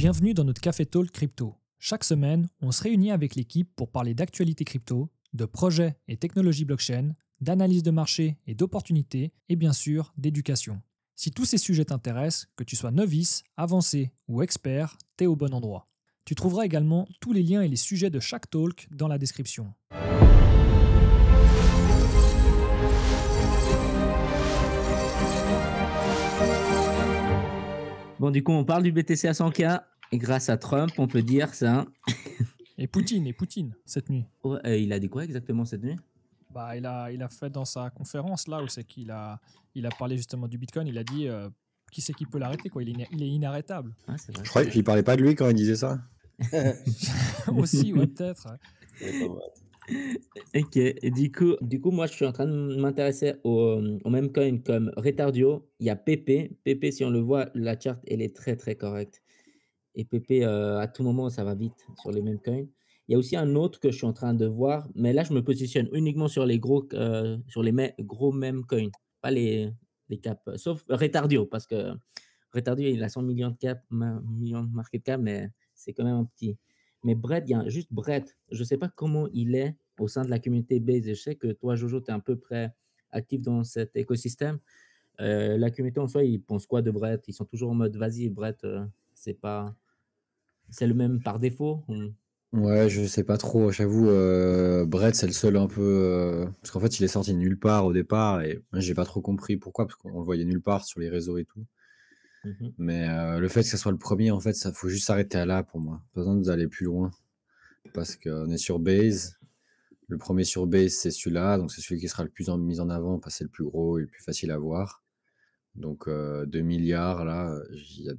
Bienvenue dans notre Café Talk Crypto. Chaque semaine, on se réunit avec l'équipe pour parler d'actualité crypto, de projets et technologies blockchain, d'analyse de marché et d'opportunités, et bien sûr, d'éducation. Si tous ces sujets t'intéressent, que tu sois novice, avancé ou expert, t'es au bon endroit. Tu trouveras également tous les liens et les sujets de chaque talk dans la description. Bon, du coup, on parle du BTC à 100K et grâce à Trump, on peut dire ça. Et Poutine, cette nuit. Ouais, il a dit quoi exactement cette nuit? Il a fait dans sa conférence, là, où c'est qu'il a parlé justement du Bitcoin, il a dit qui c'est qui peut l'arrêter, quoi. Il est inarrêtable. Ah, c'est vrai. Je croyais qu'il parlait pas de lui quand il disait ça. Aussi, ouais, peut-être. Ok, et du coup, moi, je suis en train de m'intéresser au même coin comme Retardio. Il y a Pepe. Pepe, si on le voit, la chart, elle est très, très correcte. Et Pepe, à tout moment, ça va vite sur les mêmes coins. Il y a aussi un autre que je suis en train de voir, mais là, je me positionne uniquement sur les gros, sur les gros meme coins, pas les caps, sauf Retardio, parce que Retardio, il a 100 millions de cap, millions de market cap, mais c'est quand même un petit. Mais Brett, il y a juste Brett. Je ne sais pas comment il est au sein de la communauté Base. Je sais que toi, Jojo, tu es un peu près actif dans cet écosystème. La communauté en soi, ils pensent quoi de Brett? Ils sont toujours en mode, vas-y, Brett, c'est le même par défaut. Ouais, je sais pas trop, j'avoue. Brett, c'est le seul un peu. Parce qu'en fait, il est sorti de nulle part au départ et moi, j'ai pas trop compris pourquoi, parce qu'on le voyait nulle part sur les réseaux et tout. Mais le fait que ça soit le premier, en fait, ça faut juste s'arrêter à là pour moi. Pas besoin d'aller plus loin. Parce qu'on est sur Base. Le premier sur Base, c'est celui-là. Donc, c'est celui qui sera le plus mis en avant parce que c'est le plus gros et le plus facile à voir. Donc, 2 milliards, là, je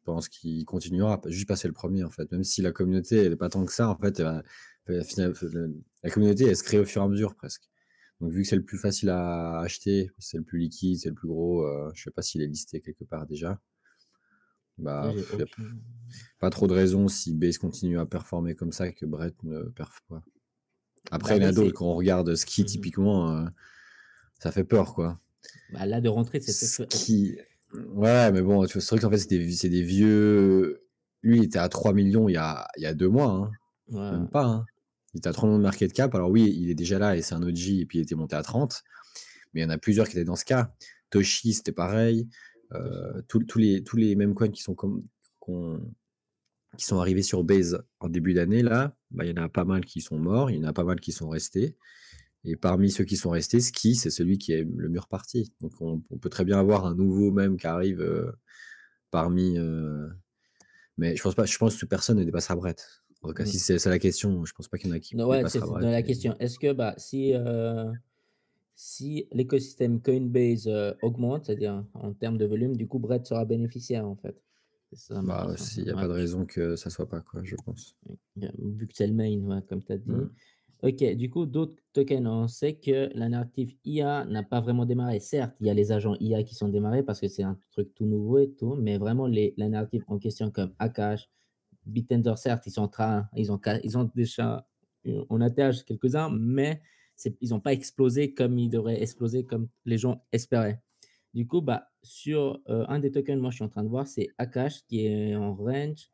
pense qu'il continuera à juste passer le premier, en fait. Même si la communauté, elle n'est pas tant que ça, en fait, la communauté, elle se crée au fur et à mesure, presque. Donc, vu que c'est le plus facile à acheter, c'est le plus liquide, c'est le plus gros, je sais pas s'il est listé quelque part déjà. Bah, il n'y a pas trop de raison si Base continue à performer comme ça que Brett ne perf pas. Après, il y en a d'autres, quand on regarde Ski, typiquement, ça fait peur, quoi. Bah, là, de rentrer, c'est Ski. Ouais, mais bon, c'est vrai qu'en fait, c'est des vieux. Lui, il était à 3 millions il y a 2 mois. Hein. Ouais. Même pas. Hein. Il était à 30 millions de market cap. Alors, oui, il est déjà là et c'est un OG et puis il était monté à 30. Mais il y en a plusieurs qui étaient dans ce cas. Toshi, c'était pareil. Tous les mêmes coins qui sont arrivés sur Base en début d'année, là, bah, il y en a pas mal qui sont morts. Il y en a pas mal qui sont restés. Et parmi ceux qui sont restés, Ski, c'est celui qui est le mieux reparti. Donc, on peut très bien avoir un nouveau même qui arrive parmi. Mais je pense que personne ne dépassera Brett. En tout cas, si c'est la question, je pense pas qu'il y en a qui dépassera Brett. Dans la question. Est-ce que si l'écosystème Coinbase augmente, c'est-à-dire en termes de volume, du coup, Brett sera bénéficiaire, en fait? Il n'y a pas de raison que ça soit pas, quoi, je pense. Vu que c'est le main, comme tu as dit. Ok, du coup, d'autres tokens, on sait que la narrative IA n'a pas vraiment démarré. Certes, il y a les agents IA qui sont démarrés parce que c'est un truc tout nouveau et tout, mais vraiment, la narrative en question comme Akash, Bitender, certes, ils ont déjà, on attache quelques-uns, mais ils n'ont pas explosé comme ils devraient exploser, comme les gens espéraient. Du coup, sur un des tokens, moi, je suis en train de voir, c'est Akash qui est en range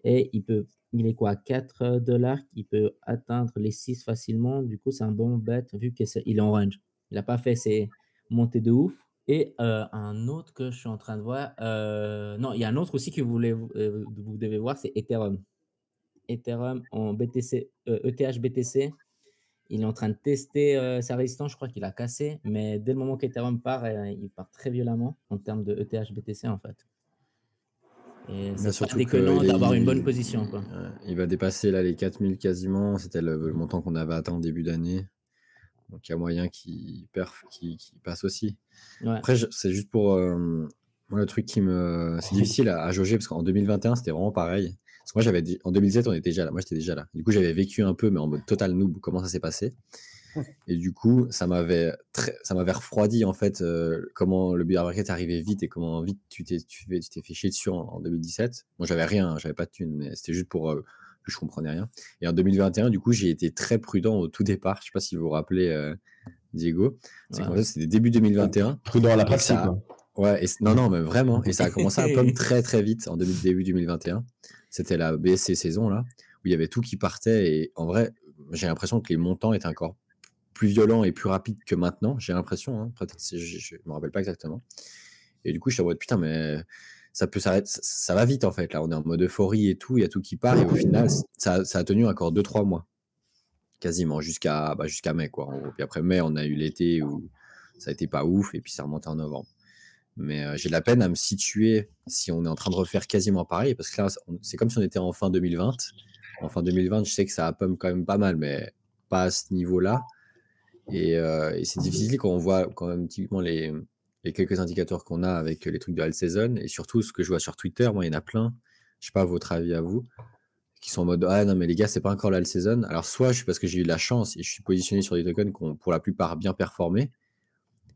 et il est quoi, 4 $, il peut atteindre les 6 facilement. Du coup, c'est un bon bet vu qu'il est en range. Il n'a pas fait ses montées de ouf. Et un autre que je suis en train de voir, non, il y a un autre aussi que vous devez voir, c'est Ethereum. Ethereum en BTC, ETH BTC, il est en train de tester sa résistance. Je crois qu'il a cassé, mais dès le moment qu'Ethereum part, il part très violemment en termes de ETH BTC en fait. Et c'est pas déconnant d'avoir une bonne position, quoi. Il va dépasser là les 4000 quasiment. C'était le montant qu'on avait atteint en début d'année. Donc il y a moyen qu'il passe aussi. Ouais. Après, c'est juste pour moi le truc c'est difficile à jauger parce qu'en 2021 c'était vraiment pareil. Parce que moi en 2017 on était déjà là. Moi j'étais déjà là. Du coup j'avais vécu un peu mais en mode total noob comment ça s'est passé. Et du coup ça m'avait refroidi en fait comment le bear market arrivait vite et comment vite tu t'es fait chier dessus en 2017. Moi j'avais rien, j'avais pas de thune mais c'était juste pour je comprenais rien. Et en 2021, du coup, j'ai été très prudent au tout départ. Je sais pas si vous vous rappelez, Diego. C'est qu'en fait, c'était début 2021. Prudent à la pratique, quoi. Ouais, non, mais vraiment. Et ça a commencé à pump très, très vite en début 2021. C'était la BSC saison, là, où il y avait tout qui partait. Et en vrai, j'ai l'impression que les montants étaient encore plus violents et plus rapides que maintenant. J'ai l'impression, hein. Peut-être, je me rappelle pas exactement. Et du coup, je suis en mode, putain, mais ça peut s'arrêter, ça va vite, en fait. Là, on est en mode euphorie et tout, il y a tout qui part. Et au final, ça a tenu encore 2-3 mois. Quasiment, jusqu'à mai, quoi. En gros. Puis après mai, on a eu l'été où ça a été pas ouf, et puis ça remontait en novembre. Mais j'ai de la peine à me situer si on est en train de refaire quasiment pareil, parce que là, c'est comme si on était en fin 2020. En fin 2020, je sais que ça a pump quand même pas mal, mais pas à ce niveau-là. Et c'est difficile quand on voit quand même typiquement les quelques indicateurs qu'on a avec les trucs de All Season, et surtout ce que je vois sur Twitter, moi, il y en a plein, je sais pas votre avis à vous, qui sont en mode ah non mais les gars c'est pas encore l'all season. Alors soit je suis parce que j'ai eu de la chance et je suis positionné sur des tokens qui ont pour la plupart bien performé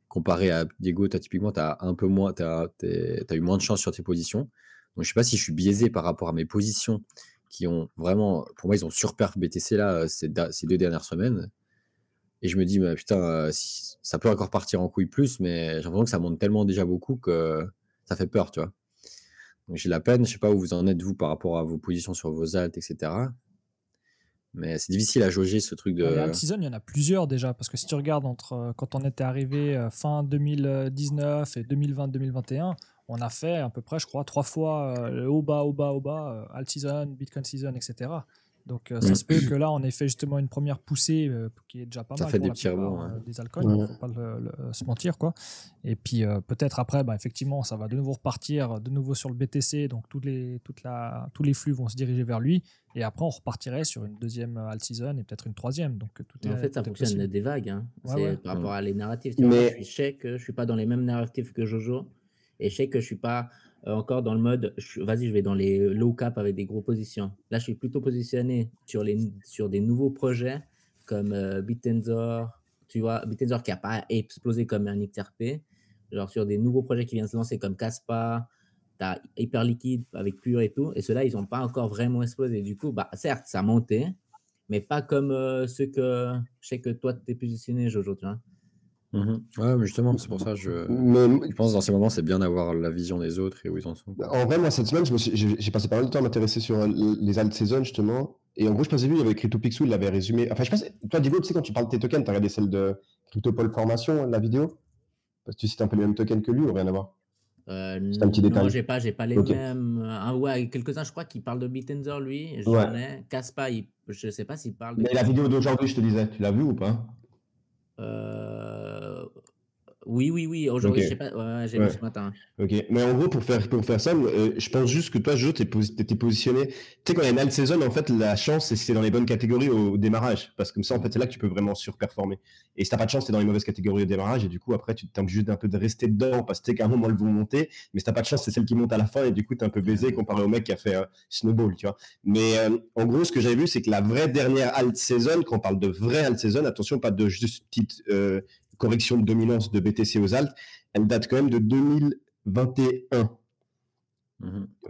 comparé à Diego. Typiquement t'as un peu moins, t'as eu moins de chance sur tes positions, donc je sais pas si je suis biaisé par rapport à mes positions qui ont vraiment, pour moi ils ont surperf BTC là ces 2 dernières semaines, et je me dis bah, putain ça peut encore partir en couille plus, mais j'ai l'impression que ça monte tellement déjà beaucoup que ça fait peur, tu vois. Donc j'ai la peine, je sais pas où vous en êtes vous par rapport à vos positions sur vos alts, etc. Mais c'est difficile à jauger ce truc de... Les alt season, il y en a plusieurs déjà, parce que si tu regardes entre quand on était arrivé fin 2019 et 2020-2021, on a fait à peu près, je crois, 3 fois le haut bas, alt season, Bitcoin season, etc. Donc ça se peut que là, on ait fait justement une première poussée qui est déjà pas Ça mal fait pour des la petits plupart rebonds, des altcoins, Ouais. faut pas se mentir, quoi. Et puis peut-être après, effectivement, ça va de nouveau repartir de nouveau sur le BTC, donc tous les flux vont se diriger vers lui, et après on repartirait sur une deuxième alt season et peut-être une troisième. Donc tout En est, fait, ça tout est fonctionne possible. des vagues. Hein. Ouais, C'est ouais. par rapport à les narratifs. Tu vois, Mais- moi, je sais que je suis pas dans les mêmes narratifs que Jojo, et je sais que je suis pas encore dans le mode vas-y, je vais dans les low cap avec des gros positions. Là, je suis plutôt positionné sur des nouveaux projets comme Bitenzor, tu vois, Bitenzor qui a pas explosé comme un XRP, genre sur des nouveaux projets qui viennent se lancer comme Kaspa, tu as Hyperliquid avec Pure et tout, et ceux-là, ils n'ont pas encore vraiment explosé. Du coup, certes, ça a monté, mais pas comme ceux que je sais que toi, tu es positionné, Jojo, tu vois. Ouais, mais justement, c'est pour ça je pense que dans ces moments, c'est bien d'avoir la vision des autres et où ils en sont, quoi. En vrai, moi, cette semaine, j'ai passé pas mal de temps à m'intéresser sur les alt season, justement. Et en gros, je pensais vu, il y avait CryptoPixel, il l'avait résumé. Enfin, je pense, toi, Diego, tu sais, quand tu parles de tes tokens, tu as regardé celle de CryptoPole Formation, la vidéo? Parce que tu cites un peu les mêmes tokens que lui ou rien à voir? C'est un petit Non, détail. j'ai pas les Ok. mêmes. Ouais, quelques-uns, je crois qu'il parle de Bittenzer, lui. J'en Ouais. ai. Kaspa, je sais pas s'il parle de. Mais la vidéo d'aujourd'hui, je te disais, tu l'as vue ou pas? Oui. Aujourd'hui, Ok. je sais pas. Ouais, j'ai Ouais. vu ce matin. Ok, mais en gros, pour faire ça, je pense juste que toi, Joe, t'étais positionné. Tu sais, quand il y a une alt season, en fait, la chance, c'est si t'es dans les bonnes catégories au démarrage. Parce que comme ça, en fait, c'est là que tu peux vraiment surperformer. Et si t'as pas de chance, t'es dans les mauvaises catégories au démarrage. Et du coup, après, tu t'es juste un peu de rester dedans parce que tu sais qu'à un moment, elles vont monter. Mais si t'as pas de chance, c'est celle qui monte à la fin. Et du coup, t'es un peu baisé comparé au mec qui a fait Snowball, tu vois. Mais en gros, ce que j'avais vu, c'est que la vraie dernière alt season, quand on parle de vraie alt season, attention, pas de juste petite correction de dominance de BTC aux alt, elle date quand même de 2021.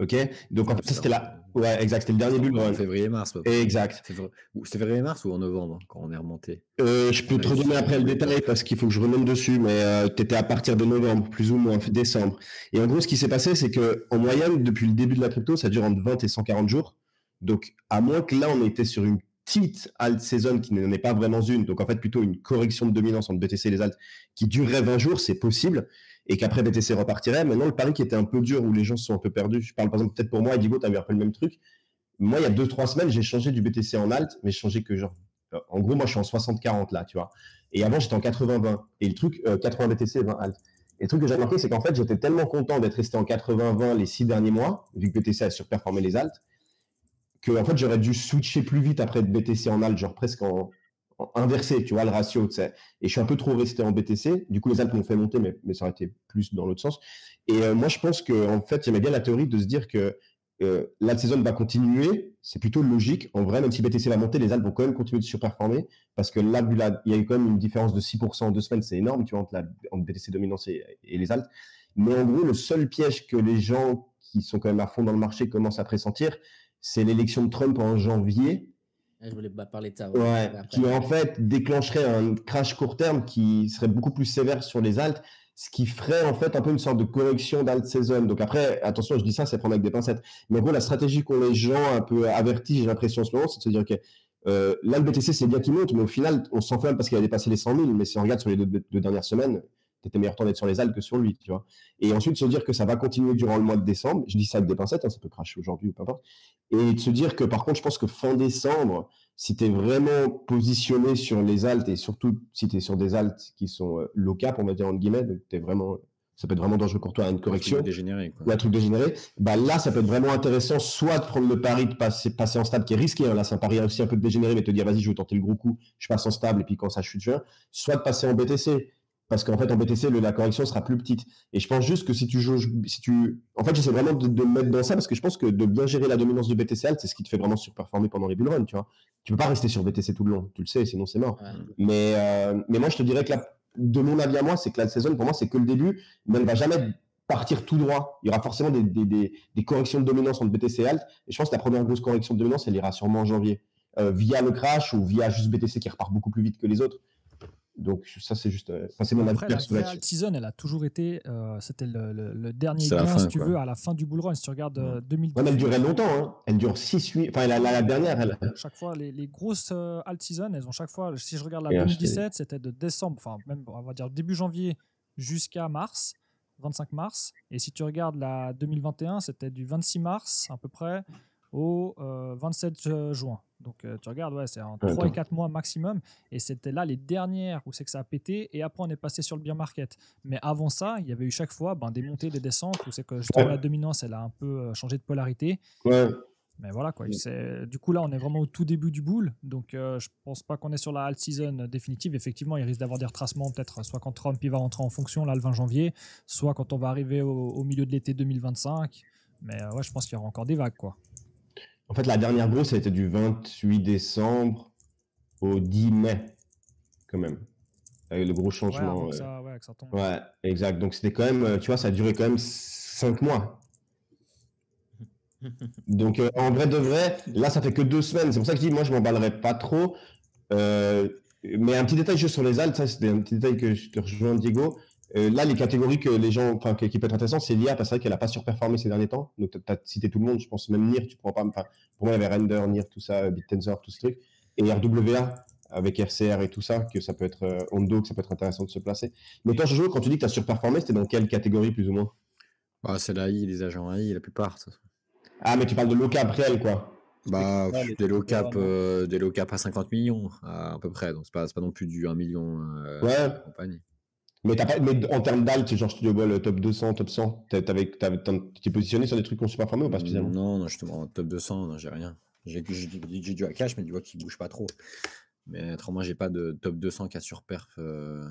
Ok, donc en fait, ça c'était là. Ouais, exact, c'était le dernier bull run. Février-mars. Exact. C'était février-mars ou en novembre quand on est remonté? Je peux te redonner après le détail parce qu'il faut que je remonte dessus, mais t'étais à partir de novembre, plus ou moins, décembre. Et en gros, ce qui s'est passé, c'est que en moyenne, depuis le début de la crypto, ça dure entre 20 et 140 jours. Donc, à moins que là, on était sur une petite alt season qui n'en est pas vraiment une, donc en fait plutôt une correction de dominance entre BTC et les alts qui durerait 20 jours, c'est possible, et qu'après BTC repartirait. Maintenant, le pari qui était un peu dur, où les gens se sont un peu perdus, je parle par exemple peut-être pour moi, et Diego, tu as vu un peu le même truc. Moi, il y a 2-3 semaines, j'ai changé du BTC en alt, mais j'ai changé que genre, en gros, moi je suis en 60-40 là, tu vois. Et avant, j'étais en 80-20, et le truc, 80 BTC, 20 alt. Et le truc que j'ai remarqué, c'est qu'en fait, j'étais tellement content d'être resté en 80-20 les 6 derniers mois, vu que BTC a surperformé les alts, que en fait j'aurais dû switcher plus vite après de BTC en alt, genre presque en inversé, tu vois, le ratio, tu sais. Et je suis un peu trop resté en BTC. Du coup, les alts m'ont fait monter, mais ça aurait été plus dans l'autre sens. Et moi, je pense qu'en fait, il y avait bien la théorie de se dire que l'alt season va continuer. C'est plutôt logique. En vrai, même si BTC va monter, les alts vont quand même continuer de surperformer. Parce que là, il y a eu quand même une différence de 6% en 2 semaines. C'est énorme, tu vois, entre BTC dominance et les alts. Mais en gros, le seul piège que les gens qui sont quand même à fond dans le marché commencent à pressentir, c'est l'élection de Trump en janvier. Je voulais parler de ça. Ouais, qui en fait déclencherait un crash court terme qui serait beaucoup plus sévère sur les alts ce qui ferait en fait un peu une sorte de correction d'alt season. Donc après, attention, je dis ça, c'est prendre avec des pincettes. Mais en gros, la stratégie qu'ont les gens un peu avertis, j'ai l'impression en ce moment, c'est de se dire, OK, là, le BTC, c'est bien qu'il monte, mais au final, on s'en fait parce qu'il a dépassé les 100 000. Mais si on regarde sur les deux dernières semaines, t'étais meilleur temps d'être sur les altes que sur lui, tu vois. Et ensuite, se dire que ça va continuer durant le mois de décembre. Je dis ça avec des pincettes, hein, ça peut cracher aujourd'hui ou peu importe. Et de se dire que, par contre, je pense que fin décembre, si tu es vraiment positionné sur les altes et surtout si tu es sur des altes qui sont low cap, on va dire entre guillemets, donc ça peut être vraiment dangereux pour toi à une correction. Ou un truc dégénéré. Bah là, ça peut être vraiment intéressant, soit de prendre le pari de passer en stable qui est risqué. Hein, là, c'est un pari aussi un peu dégénéré, mais te dire, vas-y, je vais tenter le gros coup, je passe en stable et puis quand ça chute, je viens. Soit de passer en BTC. Parce qu'en fait, en BTC, la correction sera plus petite. Et je pense juste que en fait, j'essaie vraiment de me mettre dans ça parce que je pense que de bien gérer la dominance de BTC alt, c'est ce qui te fait vraiment surperformer pendant les bull runs, tu vois. Tu peux pas rester sur BTC tout le long, tu le sais, sinon c'est mort. Ouais. Mais moi, je te dirais que de mon avis à moi, c'est que la saison, pour moi, c'est que le début, mais elle va jamais partir tout droit. Il y aura forcément des corrections de dominance entre BTC alt. Et je pense que la première grosse correction de dominance, elle ira sûrement en janvier. Via le crash ou via juste BTC qui repart beaucoup plus vite que les autres. Donc ça c'est juste c'est mon avis personnel. La alt season elle a toujours été c'était le dernier gain si tu veux à la fin du bull run si tu regardes 2018. Ouais, elle durait longtemps hein. Elle dure 6-8 enfin la dernière chaque fois les grosses alt season elles ont chaque fois si je regarde la 2017 c'était de décembre enfin même on va dire début janvier jusqu'à mars 25 mars et si tu regardes la 2021 c'était du 26 mars à peu près au 27 juin. Donc tu regardes, ouais, c'est en 3 et 4 mois maximum. Et c'était là les dernières où c'est que ça a pété. Et après, on est passé sur le bear market. Mais avant ça, il y avait eu chaque fois des montées, des descentes où c'est que justement la dominance, elle a un peu changé de polarité. Ouais. Mais voilà, quoi. Du coup, là, on est vraiment au tout début du bull. Donc je pense pas qu'on est sur la alt season définitive. Effectivement, il risque d'avoir des retracements, peut-être soit quand Trump il va rentrer en fonction, là, le 20 janvier, soit quand on va arriver au milieu de l'été 2025. Mais ouais, je pense qu'il y aura encore des vagues, quoi. En fait, la dernière grosse, ça a été du 28 décembre au 10 mai, quand même. Avec le gros changement. Ouais, que ça tombe. Ouais, exact. Donc, c'était quand même, tu vois, ça a duré quand même 5 mois. Donc, en vrai de vrai, là, ça fait que 2 semaines. C'est pour ça que je dis, moi, je m'emballerai pas trop. Mais un petit détail juste sur les altes, ça, c'était un petit détail que je te rejoins, Diego. Là, les catégories que les gens, qui peut être intéressant, c'est l'IA, parce que c'est vrai qu'elle n'a pas surperformé ces derniers temps. Donc, tu as cité tout le monde, je pense même NIR, tu prends pas. Pour moi, il y avait Render, NIR, tout ça, BitTensor, tout ce truc. Et RWA, avec RCR et tout ça, que ça peut être Ondo, que ça peut être intéressant de se placer. Mais toi, Jojo, quand tu dis que tu as surperformé, c'était dans quelle catégorie, plus ou moins? C'est l'AI, les agents AI, la plupart. Ah, mais tu parles de low cap réel, quoi. Des low cap à 50 millions, à peu près. Donc, c'est pas non plus du 1 million compagnie. Mais en termes d'alt, genre Studio Ball, top 200, top 100, t'es positionné sur des trucs qu'on s'est pas formés ou pas spécialement? Non, justement, top 200, non, j'ai rien. J'ai du cash, mais du vois qui bouge pas trop. Mais autrement, j'ai pas de top 200 qui a surperf.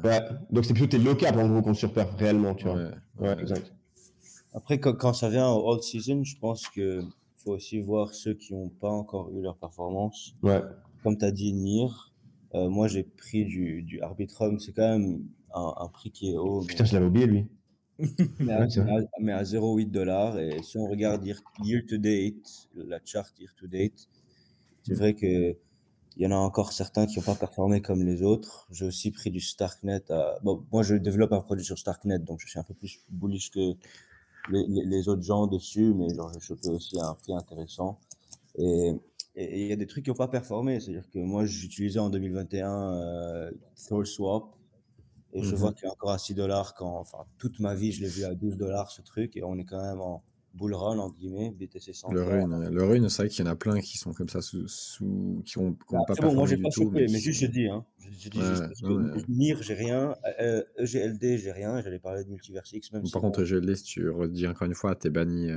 Ouais, donc c'est plutôt tes low cap en gros qu'on surperf réellement, tu vois. Ouais, exact. Après, quand ça vient au all season, je pense que faut aussi voir ceux qui n'ont pas encore eu leur performance. Ouais. Comme tu as dit, NIR, moi j'ai pris du Arbitrum, c'est quand même un prix qui est haut. Putain, je l'avais oublié lui. mais à 0,8$. Et si on regarde year to date, la chart year to date, c'est vrai qu'il y en a encore certains qui n'ont pas performé comme les autres. J'ai aussi pris du Starknet. Moi, je développe un produit sur Starknet, donc je suis un peu plus bullish que les autres gens dessus, mais genre, je peux aussi à un prix intéressant. Et il y a des trucs qui n'ont pas performé. C'est-à-dire que moi, j'utilisais en 2021 Thor Swap. Et je vois qu'il est encore à $6 toute ma vie, je l'ai vu à $12 ce truc. Et on est quand même en bull run, entre guillemets, BTC 100. Le rune, c'est vrai qu'il y en a plein qui sont comme ça, qui n'ont pas performé moi, j'ai du pas tout. Mais juste, je dis, hein. Je dis juste parce que NIR, j'ai rien. EGLD, j'ai rien. J'allais parler de Multiversix. Par contre, EGLD, si tu redis encore une fois, t'es banni.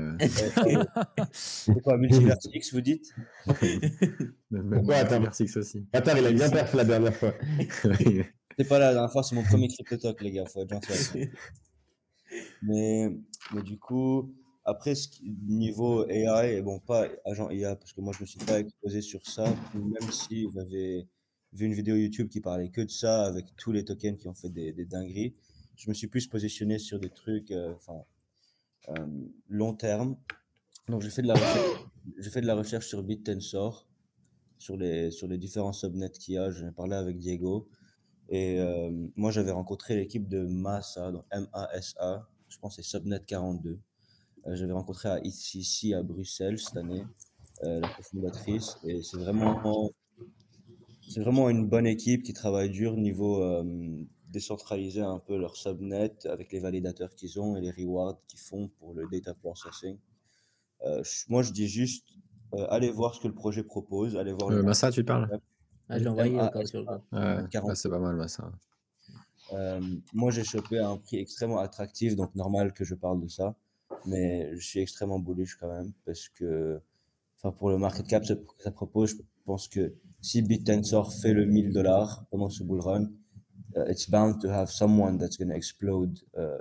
C'est quoi, Multiversix, vous dites? Pourquoi Multiversix aussi. Attends, il a bien perf la dernière fois. C'est pas la dernière fois, c'est mon premier crypto talk, les gars. Faut être gentil. Mais du coup, après, niveau AI, et bon, pas agent IA, parce que moi, je me suis pas exposé sur ça, même si j'avais vu une vidéo YouTube qui parlait que de ça, avec tous les tokens qui ont fait des dingueries. Je me suis plus positionné sur des trucs long terme. Donc, j'ai fait de la recherche sur BitTensor, sur les différents subnets qu'il y a. J'en ai parlé avec Diego. Et moi, j'avais rencontré l'équipe de Masa, donc M-A-S-A, je pense que c'est Subnet 42. J'avais rencontré ici à Bruxelles cette année, la cofondatrice, et c'est vraiment une bonne équipe qui travaille dur niveau décentraliser un peu leur subnet avec les validateurs qu'ils ont et les rewards qu'ils font pour le data processing. Moi, je dis juste, allez voir ce que le projet propose, allez voir le Massa, tu parles? Je l'ai envoyé encore sur le code. C'est pas mal, Massa. Moi, j'ai chopé à un prix extrêmement attractif, donc normal que je parle de ça. Mais je suis extrêmement bullish quand même, parce que pour le market cap que ça propose, je pense que si BitTensor fait le $1000 pendant ce bull run, it's bound to have someone that's going to explode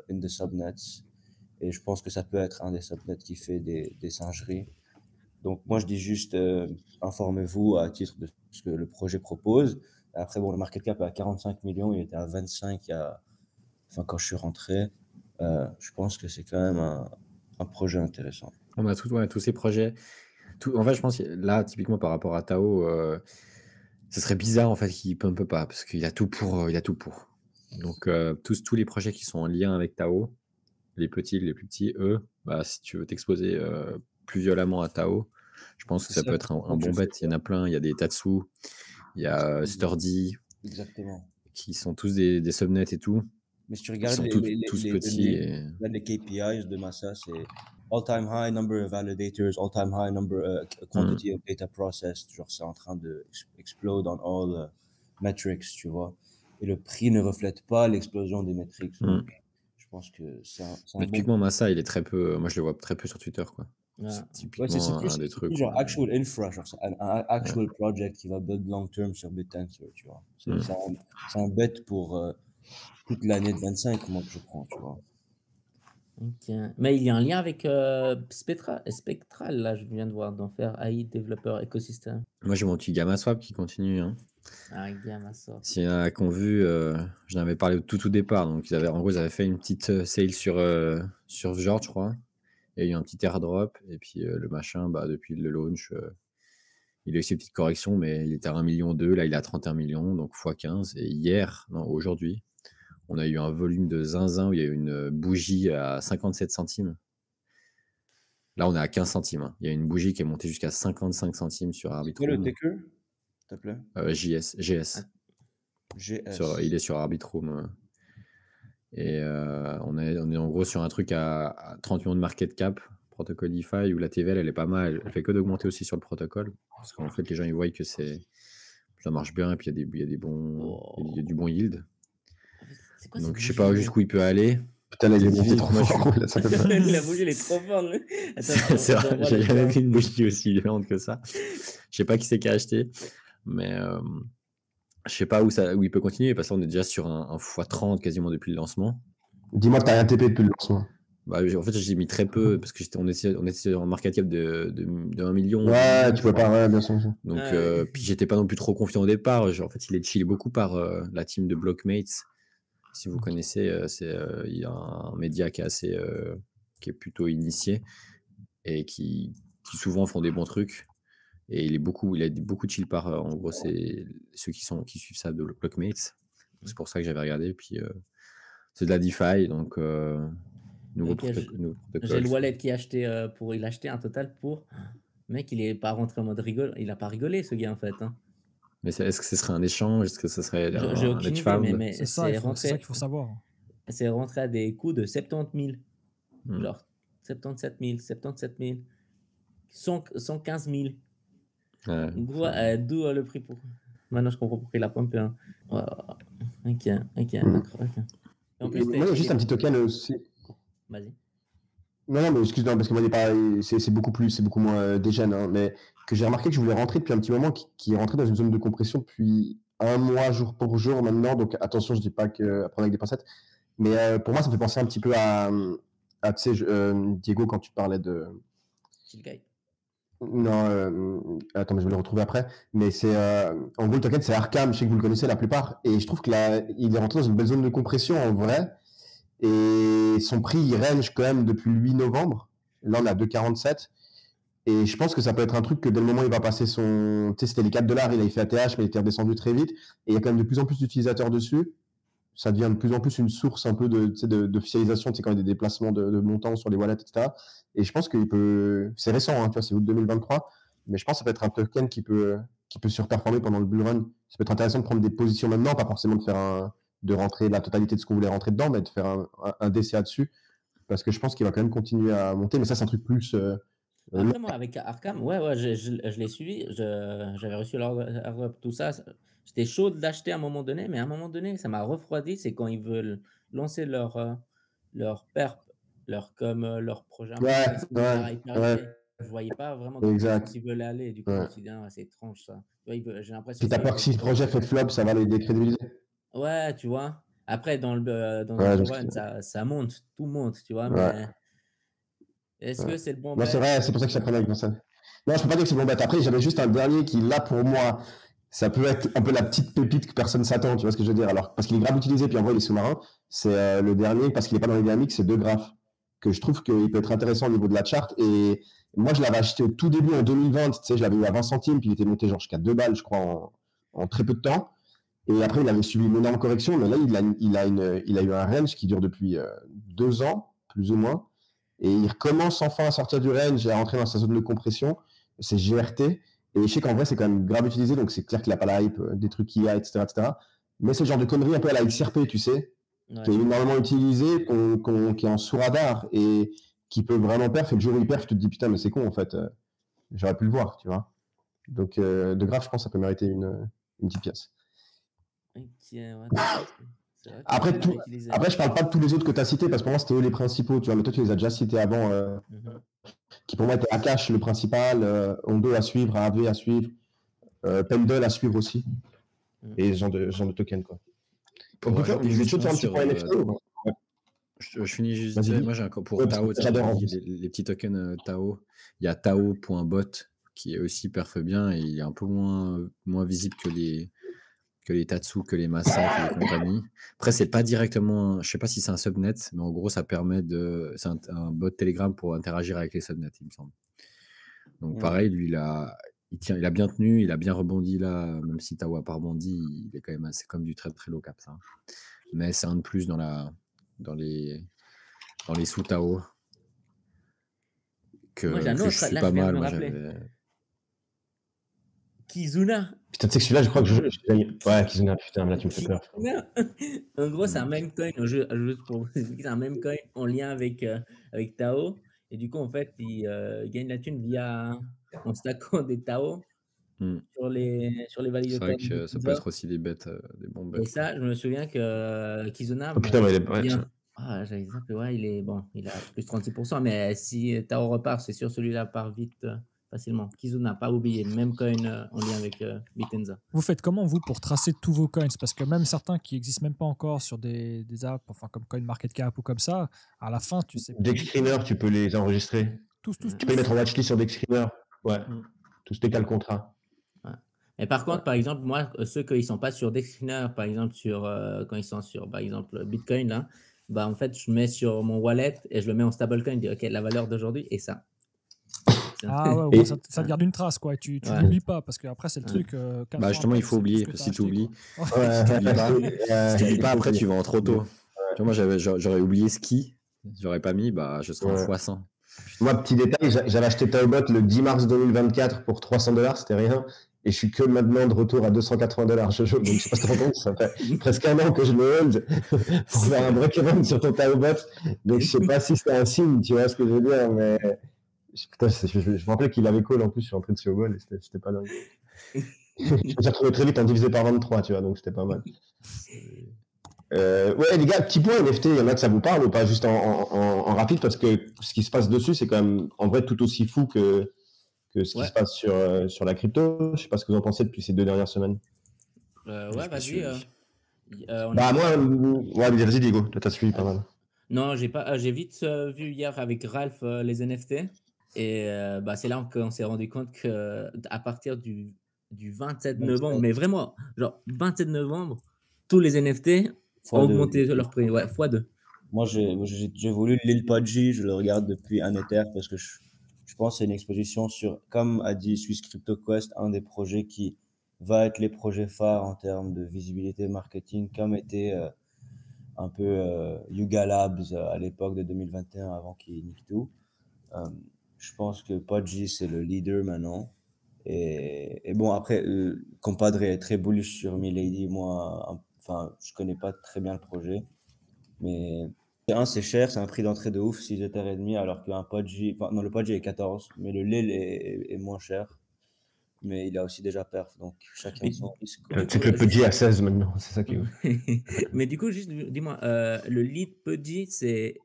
in the subnets. Et je pense que ça peut être un des subnets qui fait des singeries. Donc moi, je dis juste, informez-vous à titre de ce que le projet propose. Après, bon, le market cap est à 45 millions, il était à 25 quand je suis rentré. Je pense que c'est quand même un projet intéressant. On a tous ces projets. En fait, je pense que là, typiquement par rapport à Tao, ce serait bizarre en fait qu'il pump pas, parce qu'il a tout pour. Donc tous les projets qui sont en lien avec Tao, les petits, les plus petits, eux, si tu veux t'exposer plus violemment à Tao, je pense que ça peut être un bon bet. Il y en a plein, il y a des Tatsu, il y a Sturdy, exactement, qui sont tous des subnets et tout. Mais si tu regardes tous petits. Les KPIs de Massa, c'est all-time high number of validators, all-time high number quantity of data processed. Genre, c'est en train de explode on all metrics, tu vois. Et le prix ne reflète pas l'explosion des metrics. Donc, je pense que c'est un typiquement, Massa, il est très peu. Moi, je le vois très peu sur Twitter, quoi. C'est typiquement un des trucs. Genre actual infra, genre un actual project qui va build long term sur BitTensor, tu vois. C'est un bet pour toute l'année de 25, moi, que je prends, tu vois. Okay. Mais il y a un lien avec Spectral, là, je viens de voir, d'en faire AI Developer Ecosystem. Moi, j'ai mon petit GammaSwap qui continue. Hein. GammaSwap. S'il y en a qui ont vu, j'en avais parlé au tout départ. Donc, ils avaient fait une petite sale sur George, je crois. Il y a eu un petit airdrop. Et puis, le machin, depuis le launch, il a eu ses petites corrections, mais il était à 1,2 million. Là, il est à 31 millions, donc x15. Et aujourd'hui, on a eu un volume de zinzin où il y a eu une bougie à 57 centimes. Là, on est à 15 centimes. Hein. Il y a une bougie qui est montée jusqu'à 55 centimes sur Arbitrum. C'est quoi le ticker, s'il te plaît? GS. Il est sur Arbitrum. Et on est en gros sur un truc à 30 millions de market cap, protocole DeFi, où la TVL, elle est pas mal. Elle fait que d'augmenter aussi sur le protocole. Parce qu'en fait, les gens, ils voient que ça marche bien et puis il y a du bon yield. Donc, je sais pas jusqu'où il peut aller. Putain, là, il est monté trop fort. La bougie, elle est trop forte. C'est vrai, j'ai jamais vu une bougie aussi violente que ça. Je sais pas qui c'est qui a acheté, mais je sais pas où il peut continuer, parce qu'on est déjà sur un x30 quasiment depuis le lancement. Dis-moi que t'as rien TP depuis le lancement. En fait, j'ai mis très peu, parce qu'on était en market cap de 1 million. Ouais, tu peux pas, bien sûr. Donc, puis j'étais pas non plus trop confiant au départ. En fait, il est chill beaucoup par la team de Blockmates. Si vous connaissez, il y a un média qui est plutôt initié et qui souvent font des bons trucs. Et il a beaucoup de chill par. En gros, c'est ceux qui suivent ça de Blockmates. C'est pour ça que j'avais regardé. Puis c'est de la DeFi, donc nouveau protocole. J'ai le wallet qui a acheté il a acheté un total pour. Mec, il est pas rentré en mode rigole. Il a pas rigolé, ce gars, en fait. Hein. Mais est-ce que ce serait un échange? Est-ce que ce serait j'ai aucune idée, mais c'est ça qu'il faut savoir. C'est rentré à des coûts de 70 000. Genre 77 000, 115 000. Ouais, d'où le prix pour. Maintenant, je comprends pourquoi il a pompé. Hein. Ok. En plus, moi, il y a juste un petit token aussi. Vas-y. Non, mais excuse-moi, parce que moi, c'est beaucoup moins dégène, hein, mais que j'ai remarqué que je voulais rentrer depuis un petit moment, qui est rentré dans une zone de compression depuis un mois, jour pour jour maintenant. Donc attention, je dis pas que à prendre avec des pincettes, mais pour moi, ça me fait penser un petit peu à tu sais, Diego, quand tu parlais de. Chillguy. Non, attends, mais je vais le retrouver après. Mais c'est en gros, le token, c'est Arkham. Je sais que vous le connaissez la plupart, et je trouve que là, il est rentré dans une belle zone de compression en vrai. Et son prix, il range quand même depuis le 8 novembre. Là, on a 2,47. Et je pense que ça peut être un truc que dès le moment où il va passer son. Tu sais, c'était les 4 $, il avait fait ATH, mais il était redescendu très vite. Et il y a quand même de plus en plus d'utilisateurs dessus. Ça devient de plus en plus une source un peu d'officialisation, tu sais, quand il y a des déplacements de montants sur les wallets, etc. Et je pense qu'il peut. C'est récent, hein, tu vois, c'est août 2023. Mais je pense que ça peut être un token qui peut surperformer pendant le bull run. Ça peut être intéressant de prendre des positions maintenant, pas forcément de rentrer la totalité de ce qu'on voulait rentrer dedans, mais de faire un DCA dessus. Parce que je pense qu'il va quand même continuer à monter. Mais ça, c'est un truc plus. Après, moi, avec Arkham, ouais, je l'ai suivi. J'avais reçu l'airdrop, tout ça. J'étais chaud d'acheter à un moment donné, mais à un moment donné, ça m'a refroidi. C'est quand ils veulent lancer leur perp, leur projet. Je voyais pas vraiment dans quel sens ils veulent aller. Du coup, je me suis dit, c'est étrange ça. J'ai l'impression. Si t'as peur que si le projet fait flop, ça va les décrédibiliser. Ouais, tu vois. Après, dans le run, ça monte, tout monte, tu vois. Mais est-ce que c'est le bon bet? C'est vrai, c'est pour ça que je t'apprenais avec ça. Non, je peux pas dire que c'est le bon bet. Après, j'avais juste un dernier qui, là, pour moi, ça peut être un peu la petite pépite que personne s'attend, tu vois ce que je veux dire. Alors, parce qu'il est grave utilisé, puis en vrai, il est sous-marin. C'est le dernier, parce qu'il n'est pas dans les dynamiques, c'est De Graaf, que je trouve qu'il peut être intéressant au niveau de la charte. Et moi, je l'avais acheté au tout début en 2020, tu sais, je l'avais eu à 20 centimes, puis il était monté genre jusqu'à 2 balles, je crois, en très peu de temps. Et après, il avait subi une énorme correction, mais là, il a eu un range qui dure depuis 2 ans, plus ou moins. Et il recommence enfin à sortir du range et à rentrer dans sa zone de compression. C'est GRT. Et je sais qu'en vrai, c'est quand même grave utilisé, donc c'est clair qu'il n'a pas la hype des trucs IA, etc., etc. Mais c'est le genre de connerie un peu à la XRP, tu sais, qui est énormément utilisé, qui est en sous-radar et qui peut vraiment perf. Et le jour où il perf, tu te dis putain, mais c'est con en fait, j'aurais pu le voir, tu vois. Donc, De Graaf, je pense que ça peut mériter une petite pièce. Après, je parle pas de tous les autres que tu as cités, parce que pour moi, c'était eux les principaux, tu vois, mais toi, tu les as déjà cités avant, qui pour moi étaient Akash, le principal, Ondo à suivre, AV à suivre, Pendle à suivre aussi, et ce genre de token, quoi. On peut faire, je vais toujours faire un petit point NFT. Je finis juste. Moi, j'ai encore pour Tao, les petits tokens Tao. Il y a Tao.bot qui est aussi perf bien et il est un peu moins visible que les Tatsu, que les Massa, que les compagnies. Après, c'est pas directement, je sais pas si c'est un subnet, mais en gros, ça permet c'est un bot Telegram pour interagir avec les subnets, il me semble. Donc, pareil, lui, il a bien tenu, il a bien rebondi là, même si Tao a pas rebondi, il est quand même assez comme du très très low cap, ça. Mais c'est un de plus dans les sous Tao que je suis pas mal. Moi, j'avais. Kizuna. Putain, tu sais que celui-là, je crois que ouais, Kizuna, putain, là, tu me fais peur. En gros, c'est un meme coin. C'est un meme coin en lien avec Tao. Et du coup, en fait, il gagne la thune en stackant des Tao sur les validateurs. C'est vrai que ça peut être aussi des bêtes, des bons bêtes. Et ça, je me souviens que Kizuna. Oh putain, mais j'avais dit que ouais, il a plus 36%, mais si Tao repart, c'est sûr, celui-là part vite. Facilement. Kizuna, pas oublié, même coin en lien avec Bitenza. Vous faites comment, vous, pour tracer tous vos coins? Parce que même certains qui n'existent même pas encore sur des apps, enfin comme CoinMarketCap ou comme ça, à la fin, tu sais. Dexscreener, tu peux les enregistrer. Tous. Tu peux les mettre en watchlist sur Dexscreener. Ouais. Tous tes cas le contrat. Ouais. Et par contre, par exemple, moi, ceux qui ne sont pas sur Dexscreener, par exemple, quand ils sont sur, par exemple, Bitcoin, là, bah, en fait, je mets sur mon wallet et je le mets en stablecoin. Je dis, OK, la valeur d'aujourd'hui est ça. Ah ouais, ça te garde une trace, quoi. Et tu n'oublies pas, parce qu'après, c'est le truc. Bah justement, il faut oublier. Si tu oublies, si tu oublies pas, après, tu vas en trop tôt. Tu vois, moi, j'aurais oublié ski, j'aurais pas mis, bah, je serais en x100. Moi, petit détail, j'avais acheté Taobot le 10 mars 2024 pour $300, c'était rien. Et je suis que maintenant de retour à $280. Donc, je sais pas si tu te rends compte, ça fait presque un an que je le hold pour faire un break-even sur ton Taobot. Donc, je sais pas si c'est un signe, tu vois ce que je veux dire, mais. Putain, je me rappelais qu'il avait call en plus, je suis entré dessus au bol et c'était pas dingue. Je me suis retrouvé très vite en divisé par 23, tu vois, donc c'était pas mal. Ouais, les gars, petit point NFT, il y en a que ça vous parle ou pas, juste en rapide, parce que ce qui se passe dessus, c'est quand même en vrai tout aussi fou que ce qui se passe sur la crypto. Je sais pas ce que vous en pensez depuis ces 2 dernières semaines. Ouais, vas-y. Bah, moi, vas-y, Diego, toi, t'as suivi pas mal. Non, j'ai vite vu hier avec Ralph les NFT. Et c'est là qu'on s'est rendu compte qu'à partir du 27 novembre, mais vraiment, genre 27 novembre, tous les NFT ont augmenté leur prix, x2. Moi, j'ai voulu Lil Pudgy, je le regarde depuis un Ether parce que je pense que c'est une exposition sur, comme a dit Swiss Crypto Quest, un des projets qui va être les projets phares en termes de visibilité marketing, comme était un peu Yuga Labs à l'époque de 2021 avant qu'il nique tout. Je pense que Pudgy, c'est le leader maintenant. Et bon, après, Compadre est très bullish sur Milady. Moi, enfin, je connais pas très bien le projet. Mais c'est cher, c'est un prix d'entrée de ouf, 6 Ether et demi, alors qu'un Pudgy, enfin, non, le Pudgy est 14, mais le Lil est moins cher. Mais il a aussi déjà perf, donc chacun son risque. C'est que le Pudgy à 16 maintenant, c'est ça qui est ouf. Mais du coup, juste dis-moi, le lead Pudgy, c'est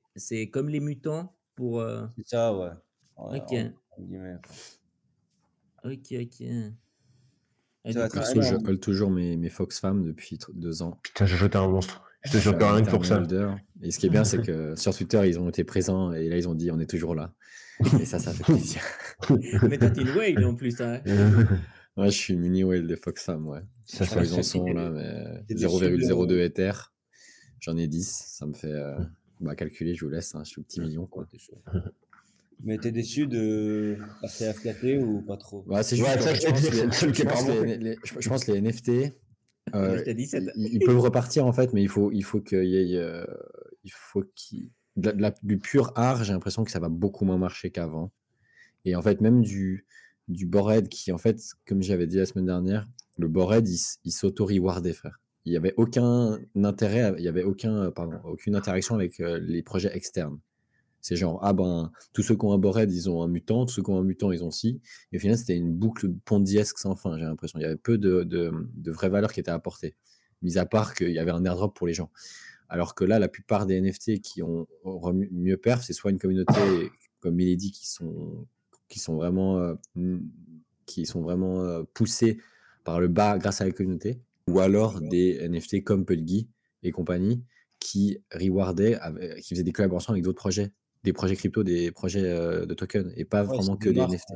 comme les mutants pour. C'est ça, ouais. Ok. En guillemets. Ok. Perso, je hold toujours mes Fox Fam depuis 2 ans. Putain, j'ai jeté un monstre. Je te jure que rien que pour ça. Holder. Et ce qui est bien, c'est que sur Twitter, ils ont été présents et là, ils ont dit on est toujours là. Et ça fait plaisir. Mais toi, t'es une whale en plus. Hein. Ouais, je suis une mini whale de Fox Fam, ouais. Je sais pas ils en sont là, mais 0,02 Ether. J'en ai 10. Ça me fait calculer, je vous laisse. Hein, je suis au petit million, quoi. Mais t'es déçu de passer FKT ou pas trop? Bah, c'est juste je pense que les NFT, ils peuvent repartir en fait, mais il faut qu'il y ait du pur art, j'ai l'impression que ça va beaucoup moins marcher qu'avant. Et en fait, même du Bored qui, en fait, comme j'avais dit la semaine dernière, le Bored, il s'auto-rewardait, frère. Il n'y avait aucun intérêt, il n'y avait aucune interaction avec les projets externes. C'est genre, tous ceux qui ont un Bored, ils ont un mutant, tous ceux qui ont un mutant, ils ont ci. Et au final, c'était une boucle pondiesque sans fin, j'ai l'impression. Il y avait peu de vraies valeurs qui étaient apportées, mis à part qu'il y avait un airdrop pour les gens. Alors que là, la plupart des NFT qui ont mieux perf, c'est soit une communauté comme Milady qui sont vraiment poussés par le bas grâce à la communauté, ou alors des NFT comme Pudgy et compagnie qui rewardaient, qui faisaient des collaborations avec d'autres projets, des projets crypto, des projets de tokens, et pas vraiment que des NFT.